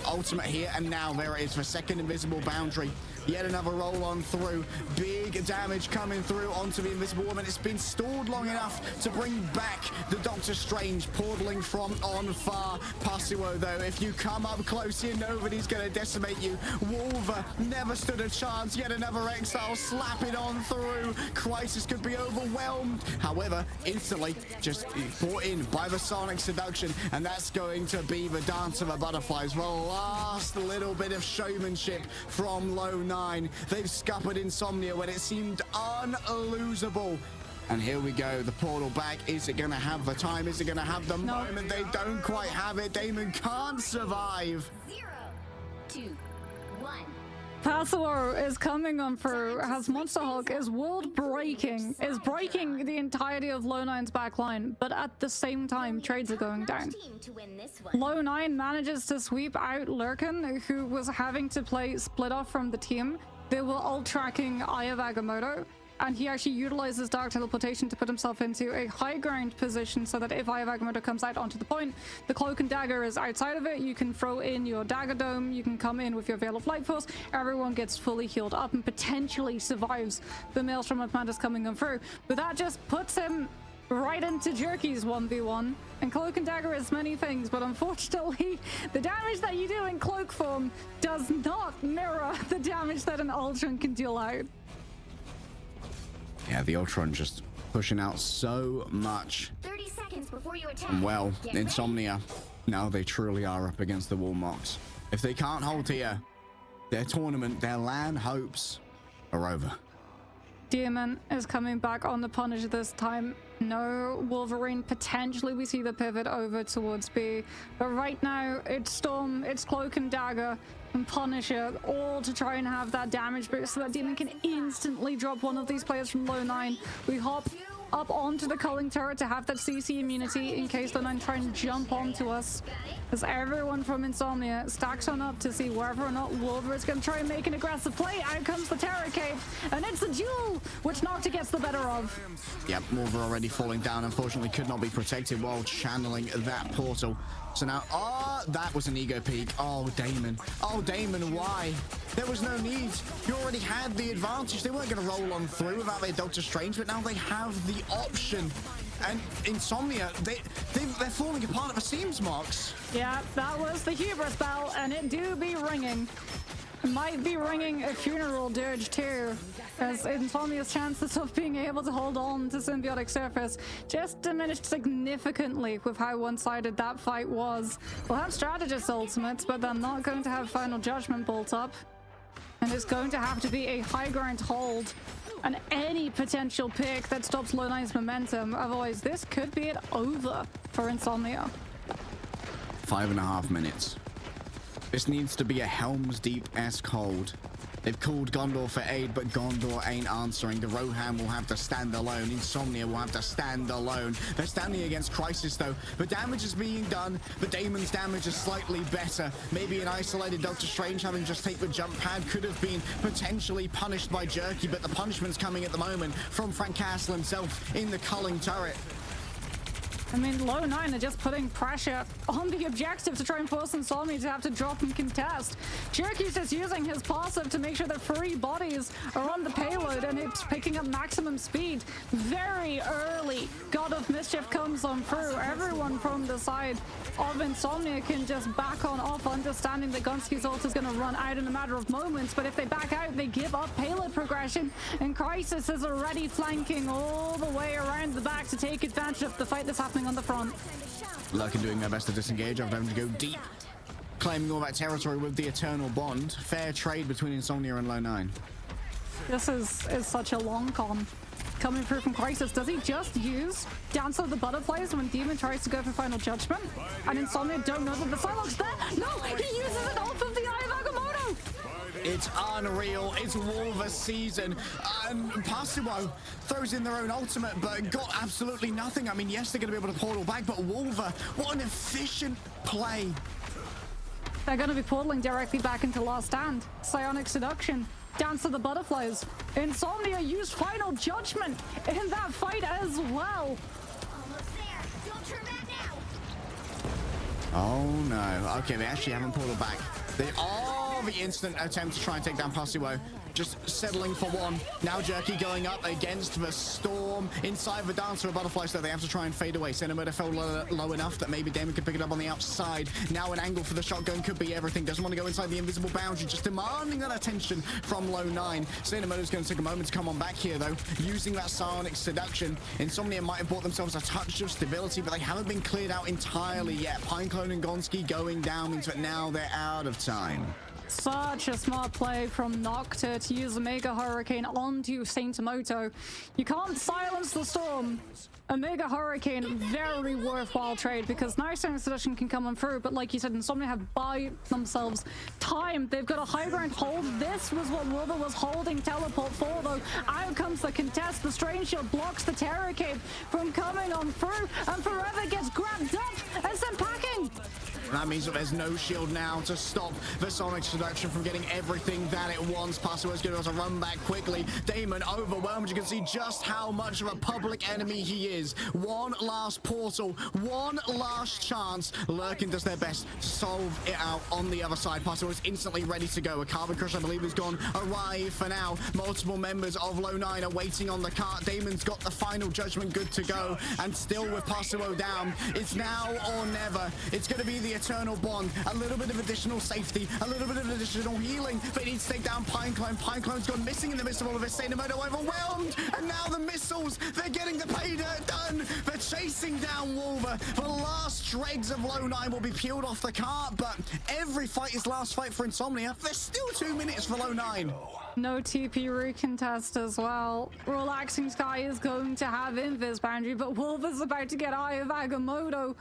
Speaker 2: ultimate here, and now there it is for second Invisible Boundary. Yet another roll on through. Big damage coming through onto the Invisible Woman. It's been stalled long enough to bring back the Doctor Strange, portaling from on far. Passo, though, if you come up close here, nobody's going to decimate you. Wolver never stood a chance. Yet another Exile, slap it on through. Crisis could be overwhelmed. However, instantly just brought in by the Sonic Seduction, and that's going to be the Dance of the Butterflies. The last little bit of showmanship from Lownine. They've scuppered Insomnia when it seemed unlosable. And here we go, the portal back. Is it going to have the time? Is it going to have the moment? They don't quite have it. Damon can't survive.
Speaker 3: 0, 2, 1.
Speaker 1: Pasuo is coming on through, has Monster Hulk, is world breaking, is breaking the entirety of Lownine's back line, but at the same time, trades are going down. Lownine manages to sweep out Lurkin, who was having to play split off from the team. They were all tracking Eye of Agamotto, and he actually utilizes Dark Teleportation to put himself into a high ground position so that if Eye of Agamotto comes out onto the point, the Cloak and Dagger is outside of it. You can throw in your Dagger Dome, you can come in with your Veil of Light Force, everyone gets fully healed up and potentially survives the Maelstrom of Madness coming on through. But that just puts him right into Jerky's 1v1. And Cloak and Dagger is many things, but unfortunately, the damage that you do in Cloak form does not mirror the damage that an Ultron can deal out.
Speaker 2: Yeah, the Ultron just pushing out so much.
Speaker 3: 30 seconds before you attack.
Speaker 2: And well,
Speaker 3: Get ready.
Speaker 2: Insomnia, now they truly are up against the wall marks. If they can't hold here, their tournament, their LAN hopes are over.
Speaker 1: Demon is coming back on the punish this time. No Wolverine. Potentially we see the pivot over towards B. But right now, it's Storm, it's Cloak and Dagger, and Punisher, all to try and have that damage boost so that Demon can instantly drop one of these players from Lownine. We hop up onto the culling turret to have that CC immunity in case Lownine try and jump onto us. As everyone from Insomnia stacks on up to see whether or not Wolver is going to try and make an aggressive play. Out comes the Terror Cape, and it's a duel, which Nocta gets the better of.
Speaker 2: Yep, Wolver already falling down. Unfortunately, could not be protected while channeling that portal. So now, that was an ego peak. Oh, Damon. Oh, Damon, why? There was no need. You already had the advantage. They weren't going to roll on through without their Doctor Strange, but now they have the option. And Insomnia, they're falling apart at the seams, Marks.
Speaker 1: Yeah, that was the hubris bell, and it do be ringing. It might be ringing a funeral dirge too, as Insomnia's chances of being able to hold on to Symbiotic Surface just diminished significantly with how one-sided that fight was. We'll have Strategist ultimates, but they're not going to have Final Judgment bolt up. And it's going to have to be a high ground hold and any potential pick that stops Lownine's momentum. Otherwise, this could be it over for Insomnia.
Speaker 2: 5.5 minutes. This needs to be a Helm's Deep-esque hold. They've called Gondor for aid, but Gondor ain't answering. The Rohan will have to stand alone. Insomnia will have to stand alone. They're standing against Crisis, though. The damage is being done, but Damon's damage is slightly better. Maybe an isolated Doctor Strange having just take the jump pad could have been potentially punished by Jerky, but the punishment's coming at the moment from Frank Castle himself in the culling turret.
Speaker 1: I mean, Lownine are just putting pressure on the objective to try and force Insomnia to have to drop and contest. Jerky's just using his passive to make sure that 3 bodies are on the payload and it's picking up maximum speed. Very early, God of Mischief comes on through. Everyone from the side of Insomnia can just back on off, understanding that Gonski's ult is going to run out in a matter of moments. But if they back out, they give up payload progression, and Crisis is already flanking all the way around the back to take advantage of the fight that's happening on the front.
Speaker 2: Lurkin doing their best to disengage after having to go deep, claiming all that territory with the Eternal Bond. Fair trade between Insomnia and Lownine.
Speaker 1: This is such a long con. Coming through from Crisis, does he just use Dance of the Butterflies when Demon tries to go for Final Judgment? And Insomnia don't know that the Psylocke's there? No, he uses it off of the Eye of Agamotto!
Speaker 2: It's unreal. It's Wolver's season. And Pasuo throws in their own ultimate, but got absolutely nothing. I mean, yes, they're going to be able to portal back, but Wolver, what an efficient play.
Speaker 1: They're going to be portaling directly back into Last Stand. Psionic Seduction. Dance of the Butterflies. Insomnia used Final Judgment in that fight as well.
Speaker 3: Almost there. Don't turn back now.
Speaker 2: Oh, no. Okay, they actually haven't portaled back. The instant attempt to try and take down Pasuo. Just settling for one. Now Jerky going up against the Storm. Inside the Dancer of Butterflies, so they have to try and fade away. Cinemoda fell low enough that maybe Damon could pick it up on the outside. Now an angle for the shotgun could be everything. Doesn't want to go inside the invisible boundary, just demanding that attention from Lownine. Cinemoda's going to take a moment to come on back here, though. Using that Psionic Seduction. Insomnia might have bought themselves a touch of stability, but they haven't been cleared out entirely yet. Pineclone and Gonski going down means that now they're out of time.
Speaker 1: Such a smart play from Nocta to use the Mega Hurricane onto Saint Moto. You can't silence the storm. A Mega Hurricane, very worthwhile trade because now Saint Sedition can come on through, but like you said, Insomnia have buy themselves time. They've got a high ground hold. This was what Wilbur was holding teleport for, though. Out comes the contest. The Strange Shield blocks the Terror Cape from coming on through, and Forever gets grabbed up and sent packing.
Speaker 2: That means that there's no shield now to stop the Sonic Seduction from getting everything that it wants. Paso is going to have to run back quickly. Damon overwhelmed. You can see just how much of a public enemy he is. One last portal, one last chance. Lurkin does their best to solve it out on the other side. Paso is instantly ready to go. A Carbon Crush, I believe, is gone awry for now. Multiple members of Lownine are waiting on the cart. Damon's got the final judgment good to go. And still with Paso down, it's now or never. It's going to be the eternal bond. A little bit of additional safety, a little bit of additional healing. They need to take down Pineclone. Pineclone's gone missing in the midst of all of this. Saint Moto overwhelmed, and now the missiles, they're getting the pay dirt done. They're chasing down Wolver. The last dregs of Lownine will be peeled off the cart, but every fight is last fight for Insomnia. There's still 2 minutes for Lownine.
Speaker 1: No TP recontest as well. Relaxing Sky is going to have Invis boundary, but Wolver's about to get Eye of Agamotto.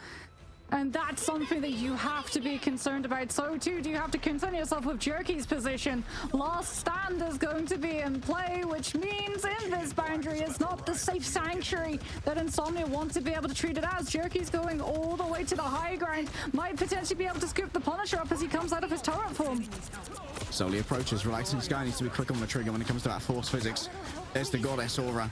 Speaker 1: And that's something that you have to be concerned about. So too do you have to concern yourself with Jerky's position. Last stand is going to be in play, which means Invis boundary is not the safe sanctuary that Insomnia wants to be able to treat it as. Jerky's going all the way to the high ground. Might potentially be able to scoop the Punisher up as he comes out of his turret form.
Speaker 2: Slowly approaches. Relaxing Sky needs to be quick on the trigger when it comes to that force physics. There's the Goddess Aura.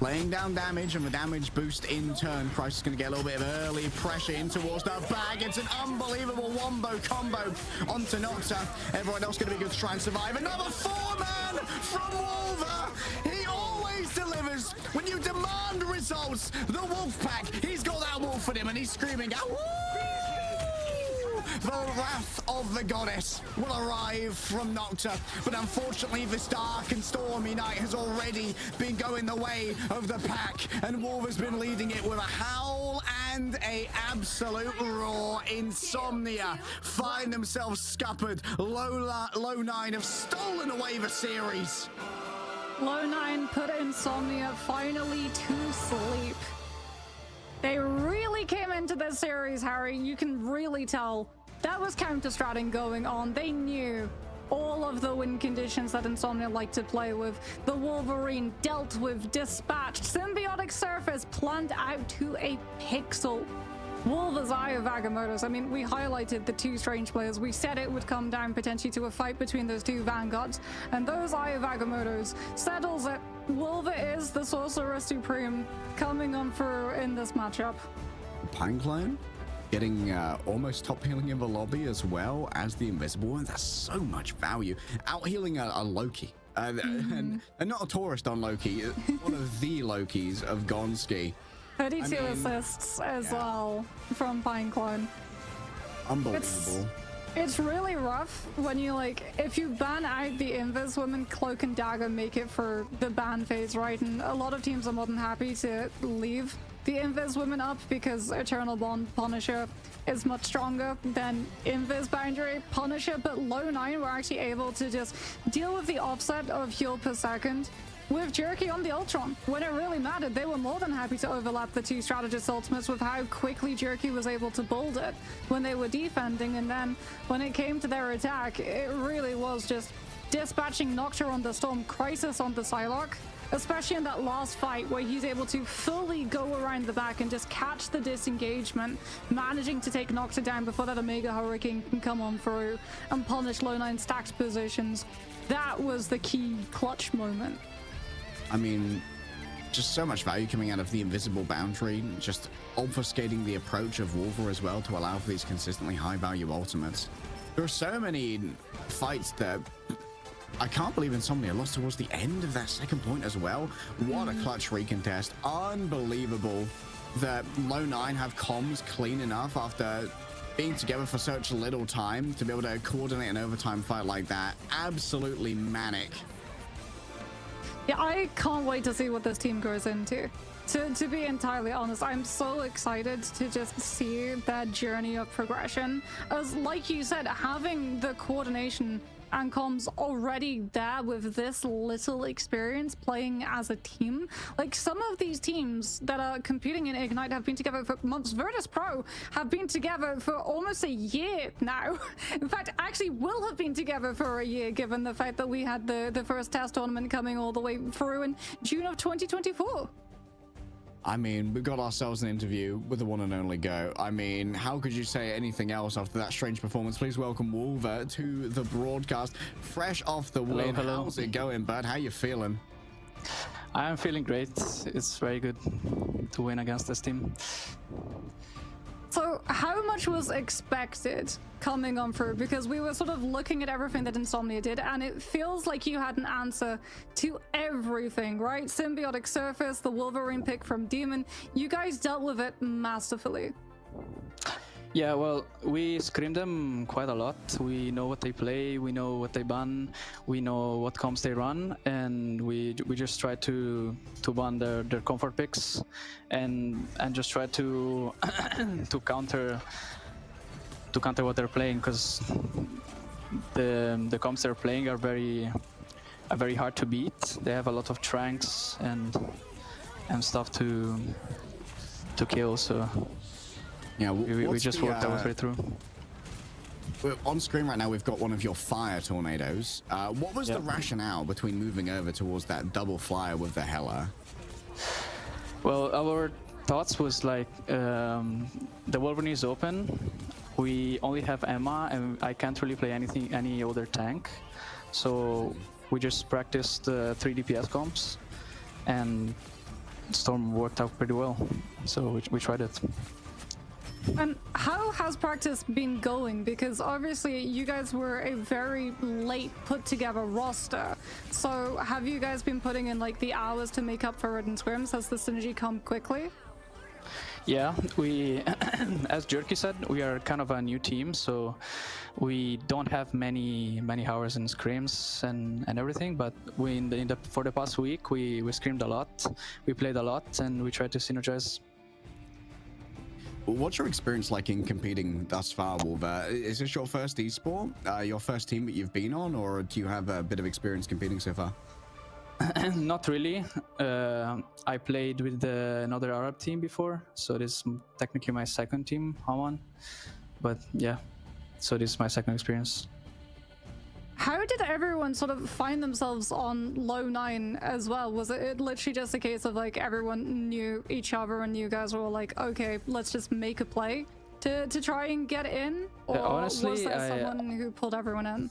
Speaker 2: Laying down damage, and the damage boost in turn. Price is going to get a little bit of early pressure in towards the bag. It's an unbelievable wombo combo onto Nocta. Everyone else going to be good to try and survive. Another 4-man from Wolver. He always delivers. When you demand results, the Wolfpack, he's got that wolf in him, and he's screaming out, "Woo!" The wrath of the goddess will arrive from Nocta, but unfortunately this dark and stormy night has already been going the way of the pack, and Wolver's been leading it with a howl and a absolute roar. Insomnia find themselves scuppered. Lownine have stolen away the series.
Speaker 1: Lownine put Insomnia finally to sleep. They really came into this series, Harry. You can really tell. That was counter-stratting going on. They knew all of the win conditions that Insomnia like to play with. The Wolverine dealt with, dispatched, symbiotic surface planned out to a pixel. Wolver's Eye of Agamotto's. I mean, we highlighted the two Strange players. We said it would come down potentially to a fight between those two vanguards, and those Eye of Agamotto's settles it. Wolver is the Sorcerer Supreme coming on through in this matchup.
Speaker 2: Pineclone getting almost top healing in the lobby as well as the Invisible One. That's so much value. Out healing a Loki. And not a tourist on Loki, one of the Lokis of Gonski.
Speaker 1: 32 assists as well from Pineclone.
Speaker 2: Unbelievable.
Speaker 1: It's really rough when you, like, if you ban out the Invis women, Cloak and Dagger make it for the ban phase, right? And a lot of teams are more than happy to leave the Invis women up because Eternal Bond Punisher is much stronger than Invis Boundary Punisher, but Lownine were actually able to just deal with the offset of heal per second with Jerky on the Ultron. When it really mattered, they were more than happy to overlap the two strategist ultimates with how quickly Jerky was able to build it when they were defending, and then when it came to their attack, it really was just dispatching Nocturne on the Storm, Crisis on the Psylocke, especially in that last fight where he's able to fully go around the back and just catch the disengagement, managing to take Nocturne down before that Omega Hurricane can come on through and punish Lownine stacked positions. That was the key clutch moment.
Speaker 2: I mean, just so much value coming out of the Invisible Boundary, just obfuscating the approach of Wolver as well to allow for these consistently high value ultimates. There are so many fights that I can't believe Insomnia lost towards the end of that second point as well. What a clutch recontest. Unbelievable that Lownine have comms clean enough after being together for such little time to be able to coordinate an overtime fight like that. Absolutely manic.
Speaker 1: Yeah, I can't wait to see what this team goes into. To be entirely honest, I'm so excited to just see that journey of progression. As like you said, having the coordination and comms already there with this little experience playing as a team. Like some of these teams that are competing in Ignite have been together for months. Virtus Pro have been together for almost a year now. In fact, actually will have been together for a year, given the fact that we had the first test tournament coming all the way through in June of 2024.
Speaker 2: I mean, we got ourselves an interview with the one and only Go. I mean, how could you say anything else after that strange performance? Please welcome Wolver to the broadcast, fresh off the win.
Speaker 5: Hello.
Speaker 2: How's it going, bud? How you feeling?
Speaker 5: I am feeling great. It's very good to win against this team.
Speaker 1: So how much was expected coming on through? Because we were sort of looking at everything that Insomnia did, and it feels like you had an answer to everything, right? Symbiotic Surface, the Wolverine pick from Demon, you guys dealt with it masterfully.
Speaker 5: Yeah, well, we scream them quite a lot. We know what they play, we know what they ban, we know what comps they run, and we just try to ban their comfort picks and just try to to counter what they're playing, because the comps they're playing are very hard to beat. They have a lot of tranks and stuff to kill, so
Speaker 2: Yeah,
Speaker 5: we just worked our way through.
Speaker 2: On screen right now, we've got one of your fire tornadoes. What was the rationale between moving over towards that double flyer with the Hella?
Speaker 5: Well, our thoughts was like, the Wolverine is open. We only have EMEA, and I can't really play any other tank. So we just practiced the 3 DPS comps, and Storm worked out pretty well. So we tried it.
Speaker 1: And how has practice been going? Because obviously you guys were a very late put together roster. So have you guys been putting in like the hours to make up for it in scrims? Has the synergy come quickly?
Speaker 5: Yeah, we, as Jerky said, we are kind of a new team, so we don't have many hours in scrims and everything. But we for the past week we scrimmed a lot, we played a lot, and we tried to synergize.
Speaker 2: What's your experience like in competing thus far, Wolver? Is this your first esport, your first team that you've been on, or do you have a bit of experience competing so far?
Speaker 5: Not really. I played with another Arab team before, so this is technically my second team I'm on. But yeah, so this is my second experience.
Speaker 1: How did everyone sort of find themselves on Lownine as well? Was it literally just a case of like everyone knew each other and you guys were like, okay, let's just make a play to try and get in? Or
Speaker 5: honestly,
Speaker 1: was there someone who pulled everyone in?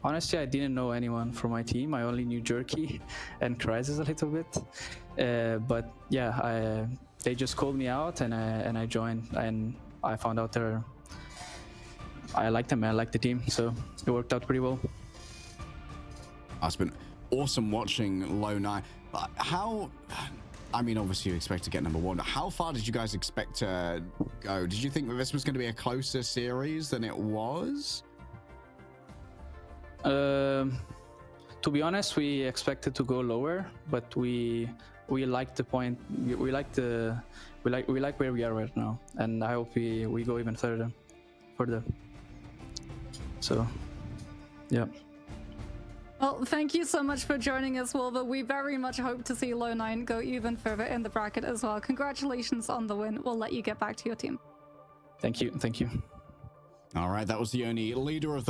Speaker 5: Honestly, I didn't know anyone from my team. I only knew Jerky and Crisis a little bit. But yeah, they just called me out and I joined, and I found out I liked them, I liked the team, so it worked out pretty well.
Speaker 2: It's been awesome watching Lownine. How, I mean, obviously you expect to get number one. How far did you guys expect to go? Did you think that this was going to be a closer series than it was?
Speaker 5: To be honest, we expected to go lower, but we like the point. We like where we are right now, and I hope we go even further. So, yeah.
Speaker 1: Well, thank you so much for joining us, Wolver. We very much hope to see Lownine go even further in the bracket as well. Congratulations on the win. We'll let you get back to your team.
Speaker 5: Thank you.
Speaker 2: All right, that was the only leader of the